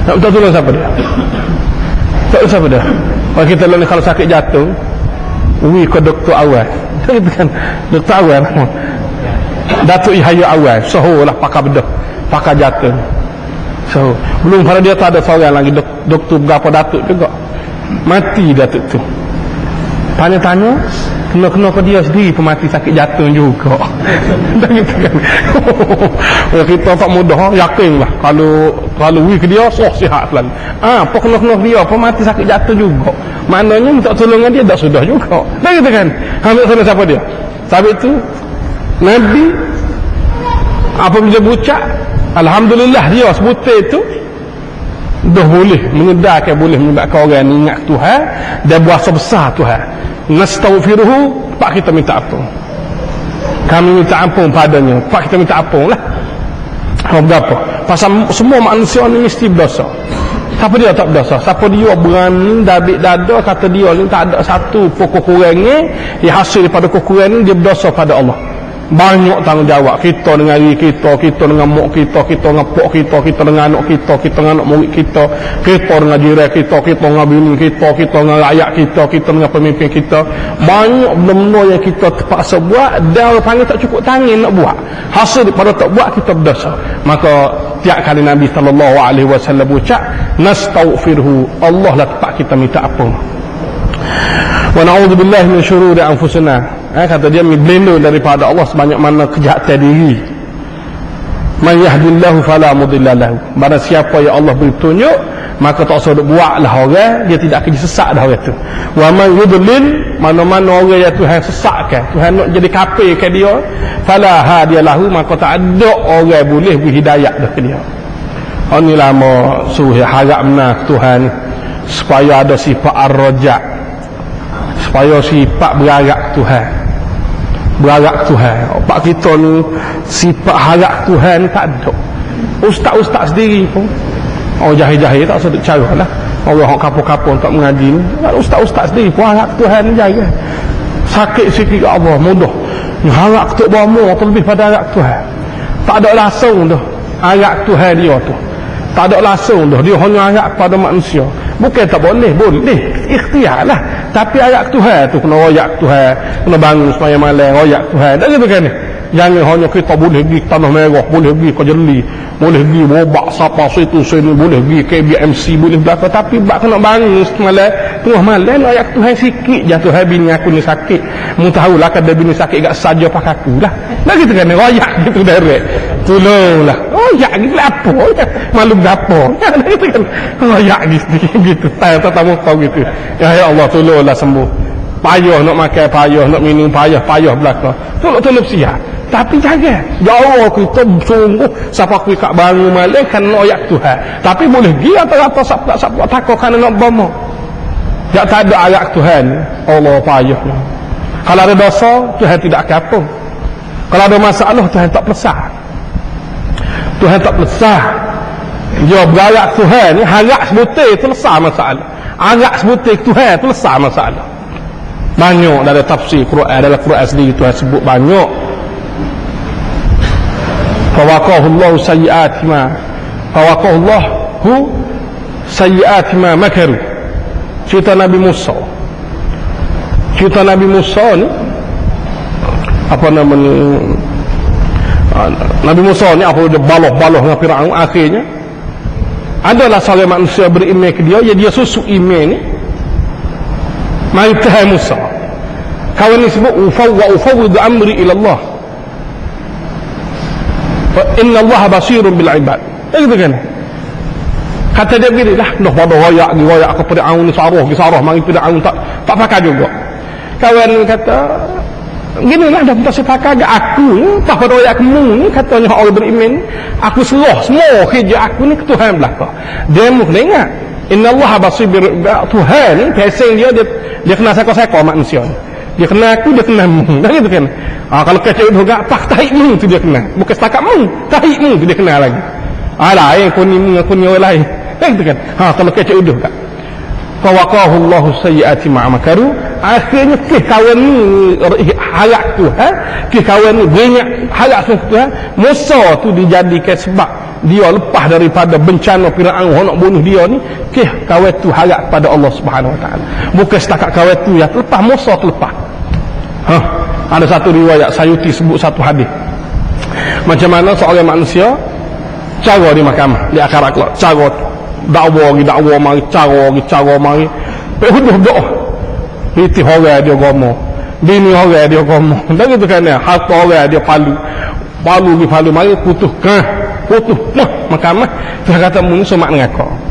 Nak minta tolong siapa dia? Tak tahu siapa dia. Kalau kita lain kalau sakit jatuh, ke doktor awal. Itu kan doktor awal. Datuk Yahya awal. Soholah pakar bedah, pakar jatuh. So, belum pada dia tak ada seorang lagi doktor berapa datuk juga. Mati datuk tu. Tanya-tanya, kena ke dia sendiri pemati sakit jatuh juga. Dan gitu kan. Kita tak mudah, yakinlah kalau we ke dia sihat selalu. Apa kena dia pemati sakit jatuh juga. Maknanya minta tolongan dia dah sudah juga. Dan gitu kan. Ambil sana siapa dia? Sebab itu Nabi apabila berucap alhamdulillah, dia sebutan itu dah boleh menyedarkan, boleh menyebabkan orang ingat Tuhan dan berasa besar Tuhan. Nastaghfiruhu, pak kita minta ampun, kami minta ampun padanya, pak kita minta ampun lah. Berapa? Pasal semua manusia ni mesti berdosa. Siapa dia tak berdosa? Siapa dia berani dabik dada kata dia ni tak ada satu pokok kurangnya, yang hasil daripada kekurangan ni dia berdosa pada Allah. Banyak tanggungjawab kita dengan diri kita dengan mak kita dengan pok kita dengan anak kita dengan anak murid kita dengan jiran kita dengan bini kita dengan rakyat kita dengan pemimpin kita. Banyak benda-benda yang kita terpaksa buat dan orang panggil tak cukup tangan nak buat, hasil daripada tak buat kita berdosa. Maka tiap kali Nabi sallallahu alaihi wasallam ucap nastaghfirhu, Allah lah tempat kita minta ampun. Wa na'udzubillahi min syururi anfusina, Kata dia berlindung daripada Allah sebanyak mana kejahatan diri. Man yahdillahu fala mudilla lahu. Barang siapa yang Allah beri petunjuk, maka tak usah buatlah orang, dia tidak akan sesat dah orang tu. Wa man yudlil, mana-mana orang yang Tuhan sesatkan, Tuhan nak jadi kafir ke dia, fala hadiyalahu, maka tak ada orang boleh beri hidayah dah ke dia. Ini lama suruh harap benar Tuhan supaya ada sifat ar-raja, supaya sifat berharap Tuhan. Berharap Tuhan. Pak kita ni sifat harap Tuhan tak ada. Ustaz-ustaz sendiri pun jahil-jahil tak sedut cara lah. Orang yang kapur-kapur tak mengaji ni, ustaz-ustaz sendiri pun harap Tuhan jaga. Sakit sikit ke Allah mudah. Harap tu bomo terlebih pada harap Tuhan. Tak ada langsung dah harap Tuhan dia tu. Tak ada langsung dah, dia hanya harap pada manusia. Bukan tak boleh, boleh ikhtiar lah. Tapi ayat Tuhan tu kena royak Tuhan, kena bangun supaya malam royak Tuhan. Tak gitu kan ni. Jangan hanya kita boleh pergi ke Tanah Merah, boleh pergi ke Jeli, boleh pergi Wobak, Sapa, situ sini, boleh pergi ke BMC, boleh belakang. Tapi bak kena bangun semalam, tengah malam royak Tuhan sikit. Jatuh hai bini aku ni sakit. Mu tahulah kada bini sakit gak saja pak aku lah. Tak gitu kan ni, royak gitu direct. Tolonglah. Royak gitu apa? Malu gapo. Tak gitu kan. Royak gitu. Tak tahu kau gitu. Ya Allah tolonglah sembuh. Payah nak makan, payah nak minum, payah belakang. Tolong siap. Tapi jangan. Ya Allah kita sungguh siapa aku kat bangun malam kan ayat Tuhan. Tapi boleh dia atau siapa takut kan nak bomo. Tak ada ayat Tuhan. Allah payah. Kalau ada dosa Tuhan tidak kapung. Kalau ada masalah Tuhan tak pesah. Tuhan tak pesah. Dia berharap Tuhan ni harap sebutir selesai masalah. Harap sebutir Tuhan selesai masalah. Banyak dari tafsir Quran, dalam Quran sendiri Tuhan sebut banyak. Fawaqahullahu sayyi'ati ma makaru. Cerita Nabi Musa. Cerita Nabi Musa ni apa nama ni? Nabi Musa ni apa dia baloh-baloh dengan Firaun, akhirnya adalah seorang manusia beriman ke dia, dia susuk iman ni. Mari Tuhan Musa. Kawan ni sebut ufawwidu amri ila Allah. Fa inna Allah basirun bil ibad. Gitu kan? Kata dia begini lah, dah pada royak ke Firaun ni sarah mari Firaun tak pakai juga. Kawan ni kata ginilah dah tak sepakat aku tak pada royak kamu ni katanya orang beriman, aku serah semua kerja aku ni ke Tuhan belaka. Dia mu kena ingat inna Allah basir Tuhan ni pasal dia kena sako-sako manusia ni. Dia kena aku, dia kena mu. Dah gitu kan. Kalau kacau itu gak tak tahikmu tu dia kena. Bukan setakat-mu, tahikmu tu dia kena lagi. Lain pun ni orang lain. Dah gitu kan. Kalau kacau itu gak. Fawaqahu Allahu sayyi'ati ma makaru. Akhirnya kawan ni harap Tuhan, kawan ni banyak harap Tuhan. Musa tu dijadikan sebab dia lepas daripada bencana Firaun nak bunuh dia ni, kawan tu harap pada Allah Subhanahu Wa Taala. Bukan setakat kawan tu yang terlepas, Musa terlepas. Ada satu riwayat Sayuti sebut satu hadis. Macam mana seorang manusia cara di mahkamah, di akhirat kelak, cara dakwa mari, cara mari. Huduh doa. Itu orang dia gomo. Bini orang dia gomo. Dan gitu kan ya, harta orang dia palu mari putuh mahkamah. Dia kata mun semak ngakak.